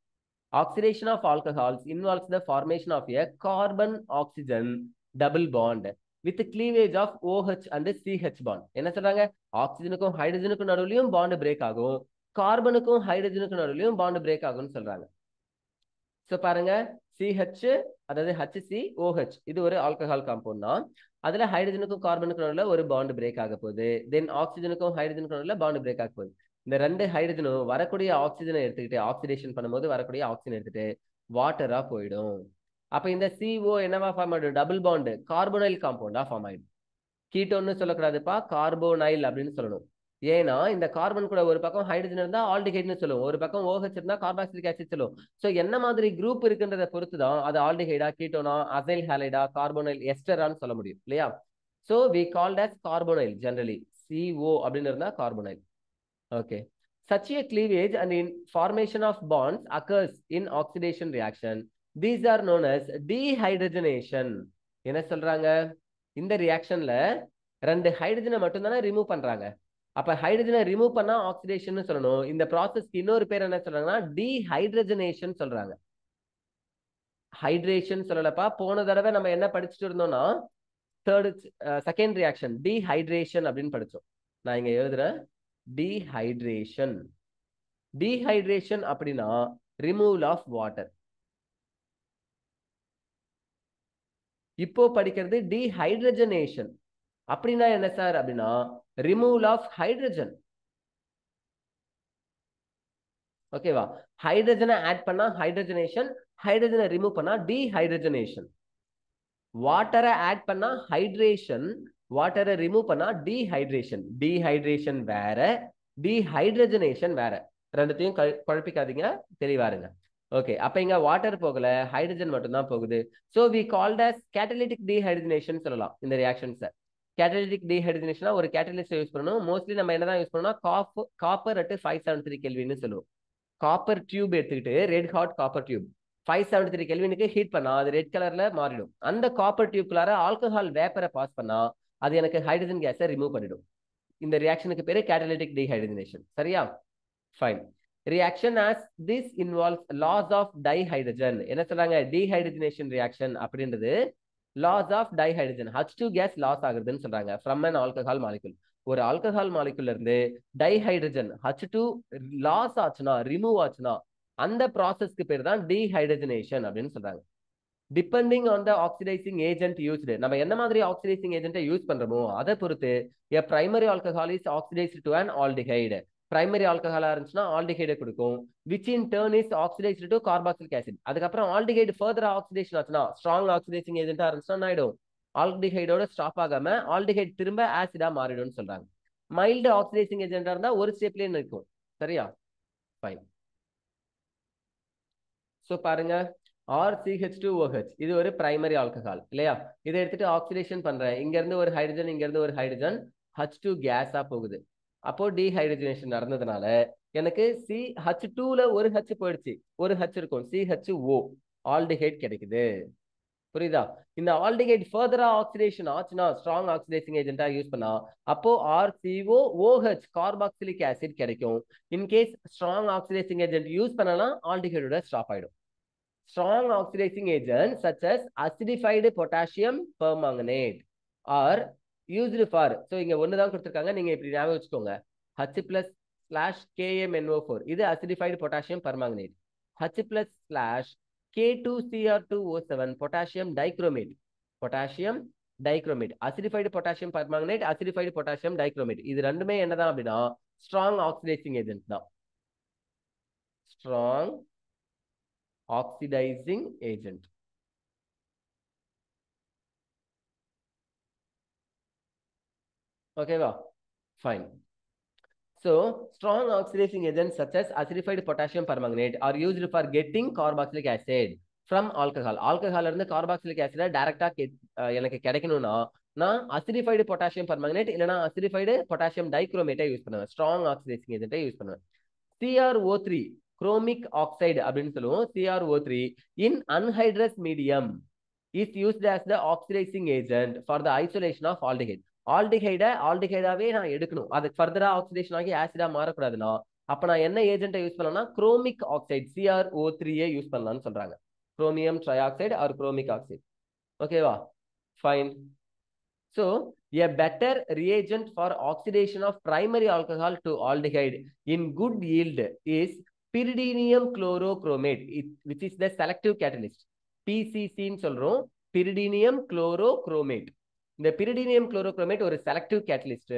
Oxidation of alcohols involves the formation of a carbon-oxygen double bond with cleavage of OH and CH bond. என்ன சொல்றாங்க? ஆக்சிஜனுக்கும் ஹைட்ரஜனுக்கும் நடுவுலயும் பாண்ட் பிரேக் ஆகும், கார்பனுக்கும் ஹைட்ரஜனுக்கும் நடுவுலயும் பாண்ட் பிரேக் ஆகும்னு சொல்றாங்க. சோ பாருங்க, CH அதாவது HCOH இது ஒரு ஆல்கஹால் காம்பவுண்ட் தான். அதுல ஹைட்ரஜனுக்கும் கார்பனுக்கும் நடுவுல ஒரு பாண்ட் பிரேக் ஆக போகுது. தென் ஆக்சிஜனுக்கும் ஹைட்ரஜனுக்கும் நடுவுல பாண்ட் பிரேக் ஆக போகுது. இந்த 2 ஹைட்ரஜனும் வரக்கூடிய ஆக்சிஜனை எடுத்துக்கிட்டு, ஆக்சிடேஷன் பண்ணும்போது வரக்கூடிய ஆக்சிஜன் எடுத்துட்டு வாட்டரா போயிடும். அப்ப இந்த CO என்னவா ஃபார்ம் ஆயிடும்? டபுள் பாண்ட் கார்போனைல் காம்பவுண்டா ஃபார்ம் ஆயிடும். கீட்டோன்னு சொல்லக்கூடாதுப்பா, கார்போனைல் அப்படின்னு சொல்லணும். ஏன்னா இந்த கார்பன் கூட ஒரு பக்கம் ஹைட்ரஜன் இருந்தா ஆல்டிஹைட்னு சொல்லுவோம், ஒரு பக்கம் OH இருந்தா கார்பாக்சிலிக் ஆசிட் சொல்லுவோம். ஸோ என்ன மாதிரி குரூப் இருக்குன்றதை பொறுத்து தான் அது ஆல்டிஹைடா, கீட்டோனா, அசைல் ஹாலைடா, கார்போனைல் எஸ்டரான்னு சொல்ல முடியும் இல்லையா? So we called as carbonyl generally. CO அப்படின்னு இருந்தா carbonyl. Okay. Such a cleavage and in formation of bonds occurs in oxidation reaction. These are known as dehydrogenation. என்ன சொல்றாங்க? இந்த ரியாக்ஷன்ல 2 ஹைட்ரஜனை மட்டும் தானே ரிமூவ் பண்றாங்க. அப்ப ஹைட்ரஜனை ரிமூவ் பண்ணா ஆக்சிடேஷன் சொல்லணும். இந்த ப்ராசஸ்க்கு இன்னொரு பேர் என்ன சொல்றாங்கன்னா டீஹைட்ரஜனேஷன் சொல்றாங்க. ஹைட்ரேஷன் சொல்லலப்பா. போன தடவை நம்ம என்ன படிச்சுட்டு இருந்தோம்னா செகண்ட் ரியாக்ஷன் டீஹைட்ரேஷன் அப்படின்னு படிச்சோம். நான் இங்க எழுதுறேன் டீஹைட்ரேஷன். டீஹைட்ரேஷன் அப்படின்னா ரிமூவல் ஆஃப் வாட்டர். இப்போ படிக்கிறது டீஹைட்ரஜனேஷன். அப்படின்னா என்ன சார் அப்படின்னா ரிமூவல் ஆஃப் ஹைட்ரஜன். ஓகேவா? ஹைட்ரஜனை ஆட் பண்ணா ஹைட்ரஜனேஷன், ஹைட்ரஜனை ரிமூவ் பண்ணா டீஹைட்ரஜனேஷன். வாட்டரை ஆட் பண்ணா ஹைட்ரேஷன், வாட்டரை ரிமூவ் பண்ணா டீஹைட்ரேஷன். டீஹைட்ரேஷன் வேற, டீஹைட்ரஜனேஷன் வேற. ரெண்டுத்தையும் குழப்பிக்காதீங்க, தெளிவாருங்க. ஓகே, அப்ப இங்க வாட்டர் போகல, ஹைட்ரஜன் மட்டும் தான் போகுது. So we called as catalytic dehydrogenation சொல்லலாம் இந்த ரியாக்ஷன்ஸை. கேட்டலிட்டிக் டீஹைட்ரஜனேஷனா ஒரு கேட்டலிஸ்ட் யூஸ் பண்ணணும். மோஸ்ட்லி நம்ம என்னதான் யூஸ் பண்ணோம்னா காப்பர் at 573 கெல்வின்னு சொல்லுவோம். காப்பர் டியூப் எடுத்துக்கிட்டு ரெட் ஹாட் காப்பர் டியூப் 573 கெல்வினுக்கு ஹீட் பண்ணா அது ரெட் கலர்ல மாறிடும். அந்த காப்பர் டியூப்குள்ளார ஆல்கஹால் வேப்பரை பாஸ் பண்ணா அது எனக்கு ஹைட்ரஜன் கேஸை ரிமூவ் பண்ணிடும். இந்த ரியாக்ஷனுக்கு பேரு கேட்டலிட்டிக் டீஹைட்ரஜனேஷன். சரியா? Fine. Reaction as this involves loss of dihydrogen. என்ன சொல்றாங்க? டீஹைட்ரஜனேஷன் ரியாக்ஷன் அப்படின்றது loss of dihydrogen, H2 gas loss ஆகுதுன்னு சொல்றாங்க from an alcohol molecule. ஒரு ஆல்கஹால் மாலிகுல்ல இருந்து டைஹைட்ரஜன் H2 லாஸ் ஆச்சுனா, ரிமூவ் ஆச்சுனா அந்த ப்ராசஸ்க்கு பேர் தான் டீஹைட்ரஜனேஷன் அப்படின்னு சொல்றாங்க. Depending on the oxidising agent used, நம்ம என்ன மாதிரி ஆக்சிடைசிங் ஏஜென்ட்டை யூஸ் பண்றோமோ அதை பொறுத்து a primary alcohol is oxidized to an aldehyde. Primary ஆல்கஹாலா இருந்துச்சுன்னா ஆல்டிஹைடை கொடுக்கும், which in turn is oxidized to carboxylic acid. அதுக்கப்புறம் ஆல்டிஹைடு ஃபர்தரா ஆக்சிடேஷன் ஆச்சுன்னா, ஸ்ட்ராங் ஆக்சிடைசிங் ஏஜென்ட்டா இருந்துச்சுன்னா என்ன ஆயிடும்? ஆல்டிஹைடோட ஸ்டாப் ஆகாம ஆல்டிஹைட் திரும்ப ஆசிடா மாறிடும்னு சொல்றாங்க. மைல்டு ஆக்சிடைசிங் ஏஜென்ட்டா இருந்தா ஒரு ஸ்டெப்லயே நிற்கும். சரியா? ஃபைன். சோ பாருங்க, RCH2OH இது ஒரு பிரைமரி ஆல்கஹால் இல்லையா? இதை எடுத்துட்டு ஆக்சிடேஷன் பண்றேன். இங்க இருந்து ஒரு ஹைட்ரஜன், இங்க இருந்து ஒரு ஹைட்ரஜன், H2 கேஸா போகுது. அப்போ டீஹைட்ரஜனேஷன் நடந்ததுனால எனக்கு CH2ல ஒரு H போயிடுச்சு, ஒரு H இருக்கும், CHO ஆல்டிஹைட் கிடைக்குது. புரியுதா? இந்த ஆல்டிஹைட் ஃபர்தரா ஆக்சிடேஷன் ஆச்சுன்னா, ஸ்ட்ராங் ஆக்சிடைசிங் ஏஜென்ட்டா யூஸ் பண்ணா அப்போ RCOOH கார்பாக்சிலிக் ஆசிட் கிடைக்கும். In case strong oxidising agent use பண்ணனா ஆல்டிஹைடோட ஸ்டாப் ஆயிடும். Strong oxidizing agents such as acidified potassium permanganate are used for, so இங்க ஒன்னு தான் கொடுத்திருக்காங்க, நீங்க இப்படி ஞாபகம் வச்சுக்கோங்க. H+/KMNO4 இது acidified potassium permanganate. H+/K2Cr2O7 potassium dichromate. potassium dichromate, acidified potassium permanganate, acidified potassium dichromate. இது ரெண்டுமே என்னதான் அப்படின்னா strong oxidizing agent தான். strong oxidizing agent. Okay, fine. So strong oxidizing agents such as acidified potassium permanganate are used for getting carboxylic acid from alcohol. Alcohol இருந்து carboxylic acid டைரக்டா எனக்கு கிடைக்கணும்னா நான் acidified potassium permanganate இல்லனா acidified potassium dichromate use பண்ணுவேன். strong oxidizing agent use பண்ணுவேன். CrO3 chromic oxide அப்படின்னு சொல்லுவோம். CrO3 in anhydrous medium is used as the oxidizing agent for the isolation of aldehyde. ஆல்டிஹைடாவே நான் எடுக்கணும், அது ஃபர்தரா ஆக்சிடேஷன் ஆகி ஆசிடா மாறக்கூடாதுன்னா அப்ப நான் என்ன ஏஜென்ட்டை யூஸ் பண்ணலாம்னா குரோமிக் ஆக்சைடு CrO3 யூஸ் பண்ணலாம்னு சொல்றாங்க. Chromium trioxide or chromic oxide. ஓகேவா? Fine. So a better reagent for oxidation of primary alcohol to aldehyde in good yield is pyridinium chlorochromate, which is the selective catalyst. PCC ன்னு சொல்றோம், pyridinium chlorochromate. இந்த pyridinium chlorochromate ஒரு selective catalyst.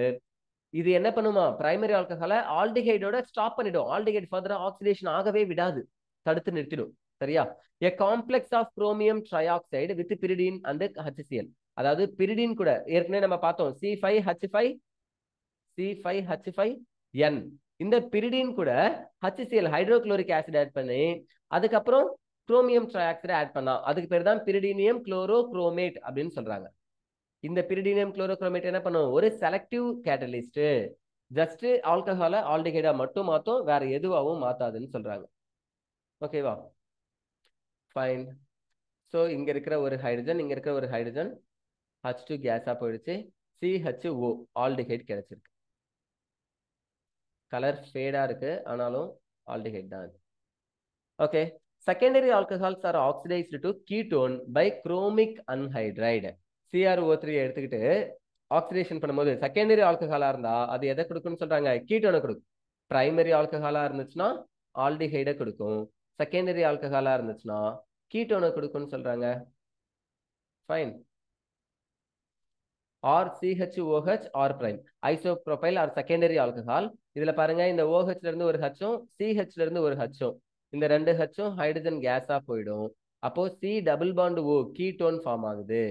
இது என்ன பண்ணுமா? Primary ஆல்கஹாலை ஆல்டிஹைடோட stop பண்ணிடும். Aldehyde ஃபர்தரா oxidation ஆகவே விடாது, தடுத்து நிறுத்திடும். சரியா? a complex of chromium trioxide with pyridine and HCl. அதாவது pyridine கூட ஏற்கனவே நம்ம பார்த்தோம், C5H5N. இந்த pyridine கூட HCl ஹைட்ரோகுளோரிக் ஆசிட் ஆட் பண்ணி அதுக்கப்புறம் குரோமியம் ட்ரைஆக்சைடு ஆட் பண்ணா அதுக்கு பேர் தான் pyridinium chlorochromate அப்படின்னு சொல்றாங்க. இந்த pyridinium chlorochromate என்ன பண்ணும்? ஒரு செலக்டிவ் கேட்டலிஸ்ட். ஜஸ்ட் ஆல்கஹாலை ஆல்டிஹைடா மட்டும் மாத்தும், வேற எதுவாகவும் மாத்தாதுன்னு சொல்றாங்க. ஓகேவா? ஃபைன். ஸோ இங்க இருக்கிற ஒரு ஹைட்ரஜன், இங்க இருக்கிற ஒரு ஹைட்ரஜன் H2 கேஸா போயிடுச்சு, CHO ஆல்டிஹைட் கிடைச்சிருக்கு. கலர் ஃபேடா இருக்கு, ஆனாலும் ஆல்டிஹைட் தான். Okay. Secondary alcohols are oxidised to ketone by chromic anhydride. CrO3 எடுத்துக்கிட்டு ஆக்சிடேஷன் பண்ணும்போது செகண்டரி ஆல்கஹாலா இருந்தா அது எதை கொடுக்கும்னு சொல்றாங்க? கீட்டோனை கொடுக்கும். பிரைமரி ஆல்கஹாலா இருந்துச்சுன்னா ஆல்டிஹைடை கொடுக்கும், செகண்டரி ஆல்கஹாலா இருந்துச்சுன்னா கீட்டோனை கொடுக்கும்னு சொல்றாங்க. Fine. or CHOH or prime isopropyl or secondary alcohol. இதுல பாருங்க, இந்த OH ல இருந்து ஒரு Hம் CH ல இருந்து ஒரு Hம், இந்த ரெண்டு Hம் ஹைட்ரஜன் கேஸா போயிடும். அப்போ C double bond O ketone form ஆகுது.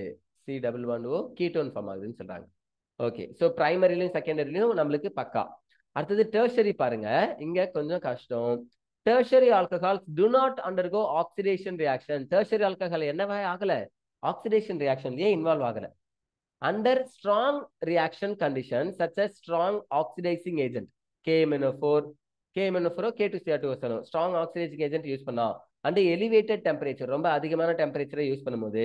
C double bond O ketone form ஆகுதுன்னு சொல்றாங்க. ஓகே. ஸோ பிரைமரிலையும் செகண்டரிலையும் நம்மளுக்கு பக்கா. அடுத்தது டெர்ஷரி பாருங்க, இங்க கொஞ்சம் கஷ்டம். tertiary alcohols do not undergo oxidation reaction. tertiary alcohol என்னவே ஆகல, oxidation reaction லயே இன்வால்வ் ஆகல. under strong reaction conditions such as strong oxidizing agent KMNO4 K2CR2 சொல்லணும். strong oxidizing agent யூஸ் பண்ணா and elevated temperature ரொம்ப அதிகமான டெம்பரேச்சரை யூஸ் பண்ணும்போது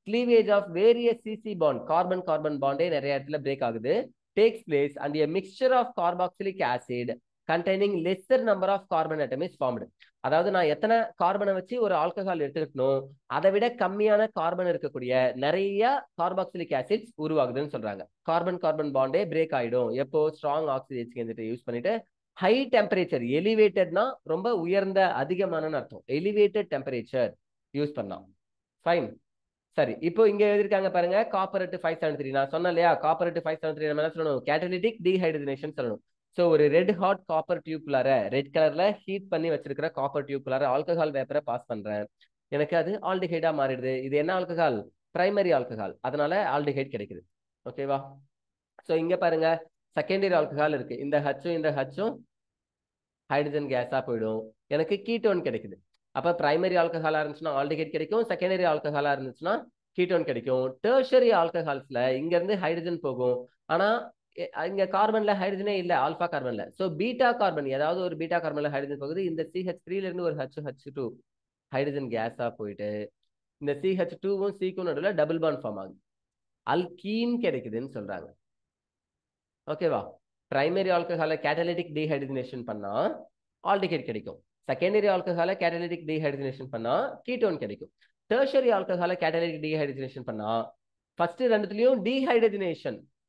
cleavage of various CC bond carbon carbon Pandey நிறைய இடத்துல பிரேக் ஆகுது takes place and a mixture of carboxylic acid containing lesser number of carbon atom is formed. அதாவது நான் எத்தனை கார்பனை வச்சு ஒரு ஆல்கஹால் எடுத்துக்கணும், அதை விட கம்மியான கார்பன் இருக்கக்கூடிய நிறைய கார்பாக்சிலிக் ஆசிட்ஸ் உருவாகுதுன்னு சொல்றாங்க. கார்பன் கார்பன் பாண்டே பிரேக் ஆயிடும் எப்போ ஸ்ட்ராங் ஆக்சிடேஷன் யூஸ் பண்ணிட்டு. ஹை டெம்பரேச்சர் எலிவேட்டட்னா ரொம்ப உயர்ந்த அதிகமான அர்த்தம். எலிவேட்டட் டெம்பரேச்சர் யூஸ் பண்ணலாம். ஃபைன். சரி, இப்போ இங்க எழுதிருக்காங்க பாருங்க, காப்பரேட் 573. நான் சொன்னேன் இல்லையா, காப்பரேட் 573 நம்ம என்ன சொல்லணும், கேட்டலிட்டிக் டீஹைட்ரேஷன் சொல்லணும். ஸோ ஒரு ரெட் ஹாட் காப்பர் டியூப்குள்ளார ரெட் கலர்ல ஹீட் பண்ணி வச்சிருக்கிற காப்பர் டியூப்குள்ளார ஆல்கஹால் வேப்பரை பாஸ் பண்றேன், எனக்கு அது ஆல்டிஹைடா மாறிடுது. இது என்ன ஆல்கஹால், பிரைமரி ஆல்கஹால், அதனால ஆல்டிஹைட் கிடைக்குது. ஓகேவா? ஸோ இங்க பாருங்க செகண்டரி ஆல்கஹால் இருக்கு, இந்த ஹச்சும் ஹைட்ரஜன் கேஸா போயிடும், எனக்கு கீட்டோன் கிடைக்குது. அப்ப பிரைமரி ஆல்கஹாலா இருந்துச்சுன்னா ஆல்டிஹைட் கிடைக்கும், செகண்டரி ஆல்கஹாலா இருந்துச்சுன்னா கீட்டோன் கிடைக்கும். டெர்ஷரி ஆல்கஹால்ஸ்ல இங்க இருந்து ஹைட்ரஜன் போகும், ஆனா இங்க கார்பன்ல ஹைட்ரஜனே இல்ல, ஆல்பா கார்பன்ல. சோ பீட்டா கார்பன், ஏதாவது ஒரு பீட்டா கார்பன்ல ஹைட்ரஜன் போகுது, இந்த CH3 ல இருந்து ஒரு H2 ஹைட்ரஜன் கேஸா போயிட்டு இந்த CH2வும் C-க்கும் நடுவில் டபுள் பாண்ட் ஃபார்ம் ஆகுது, அல்கீன் கிடைக்குதுன்னு சொல்றாங்க. ஓகேவா? பிரைமரி ஆல்கஹாலை கேட்டலிட்டிக் டீஹைட்ரேஷன் பண்ணா ஆல்டிஹைட் கிடைக்கும், செகண்டரி ஆல்கஹாலை கேட்டலிட்டிக் டீஹைட்ரேஷன் பண்ணா கீட்டோன் கிடைக்கும். டெர்ஷரி ஆல்கஹாலை கேட்டலிட்டிக் டீஹைட்ரேஷன் பண்ணா ஃபர்ஸ்ட் ரெண்டுத்துலயும்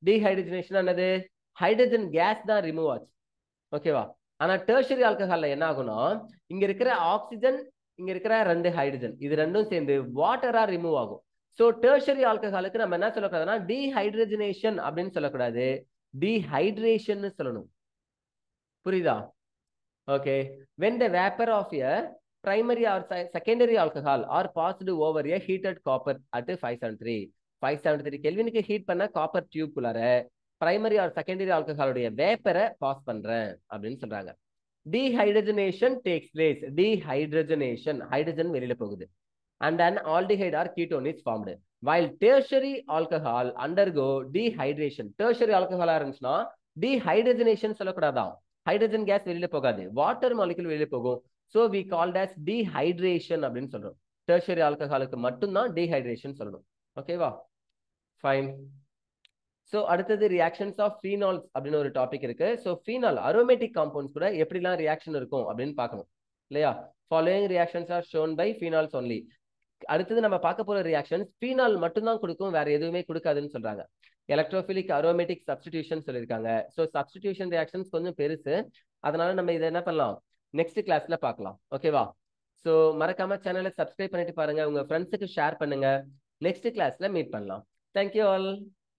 டீஹைட்ரேஷன் என்னது, ஹைட்ரஜன் கேஸ் தான் ரிமூவ் ஆச்சு. ஓகேவா? ஆனா டெர்ஷரி ஆல்கஹால்ல என்ன ஆகும்னா இங்க இருக்கிற ஆக்சிஜன், இங்க இருக்கிற 2 ஹைட்ரஜன், இது ரெண்டும் சேர்ந்து வாட்டரா ரிமூவ் ஆகும். சோ டெர்ஷரி ஆல்கஹாலுக்கு நம்ம என்ன சொல்லக்கூடாதுன்னா டீஹைட்ரேஷன் அப்படின்னு சொல்லக்கூடாது, டீஹைட்ரேஷன் சொல்லணும். புரியுதா? Okay. when the vapor of a primary or secondary alcohol are passed over a heated copper at 573 கெல்வினுக்கு ஹீட் பண்ண காப்பர் டியூப் குள்ளார பிரைமரி ஆர் செகண்டரி ஆல்கஹாலுடைய வேப்பரை பாஸ் பண்றேன் அப்படின்னு சொல்றாங்க. Dehydrogenation takes place, dehydrogenation hydrogen வெளியில போகுது, and an aldehyde or ketone is formed. While tertiary alcohol undergo dehydration, tertiary alcohol இருந்துச்சுன்னா dehydrogenation சொல்லக்கூடாதான், ஹைட்ரஜன் கேஸ் வெளியில போகாது, வாட்டர் மாலிகுல் வெளியில போகும். so we called as dehydration அப்படின்னு சொல்றோம். tertiary alcoholக்கு மட்டும்தான் dehydration சொல்லணும். ஓகேவா? ஃபைன். ஸோ அடுத்தது ரியாக்ஷன்ஸ் ஆஃப் ஃபீனால்ஸ் அப்படின்னு ஒரு டாபிக் இருக்கு. ஸோ ஃபீனால் அரோமேட்டிக் காம்பவுண்ட்ஸ் கூட எப்படிலாம் ரியாக்ஷன் இருக்கும் அப்படின்னு பார்க்கணும் இல்லையா? Following reactions are shown by phenols only. அடுத்தது நம்ம பார்க்க போற ரியாக்ஷன்ஸ் ஃபீனால் மட்டும்தான் கொடுக்கும், வேற எதுவுமே கொடுக்காதுன்னு சொல்றாங்க. எலக்ட்ரோஃபிலிக் அரோமேட்டிக் சப்ஸ்டிடியூஷன் சொல்லியிருக்காங்க. ஸோ சப்ஸ்டிடியூஷன் ரியாக்ஷன்ஸ் கொஞ்சம் பெருசு, அதனால நம்ம இதை என்ன பண்ணலாம், நெக்ஸ்ட் கிளாஸ்ல பார்க்கலாம். ஓகேவா? ஸோ மறக்காம சேனலை சப்ஸ்கிரைப் பண்ணிட்டு பாருங்க, உங்க ஃப்ரெண்ட்ஸுக்கு ஷேர் பண்ணுங்க. நெக்ஸ்ட் கிளாஸ்ல மீட் பண்ணலாம். Thank you all.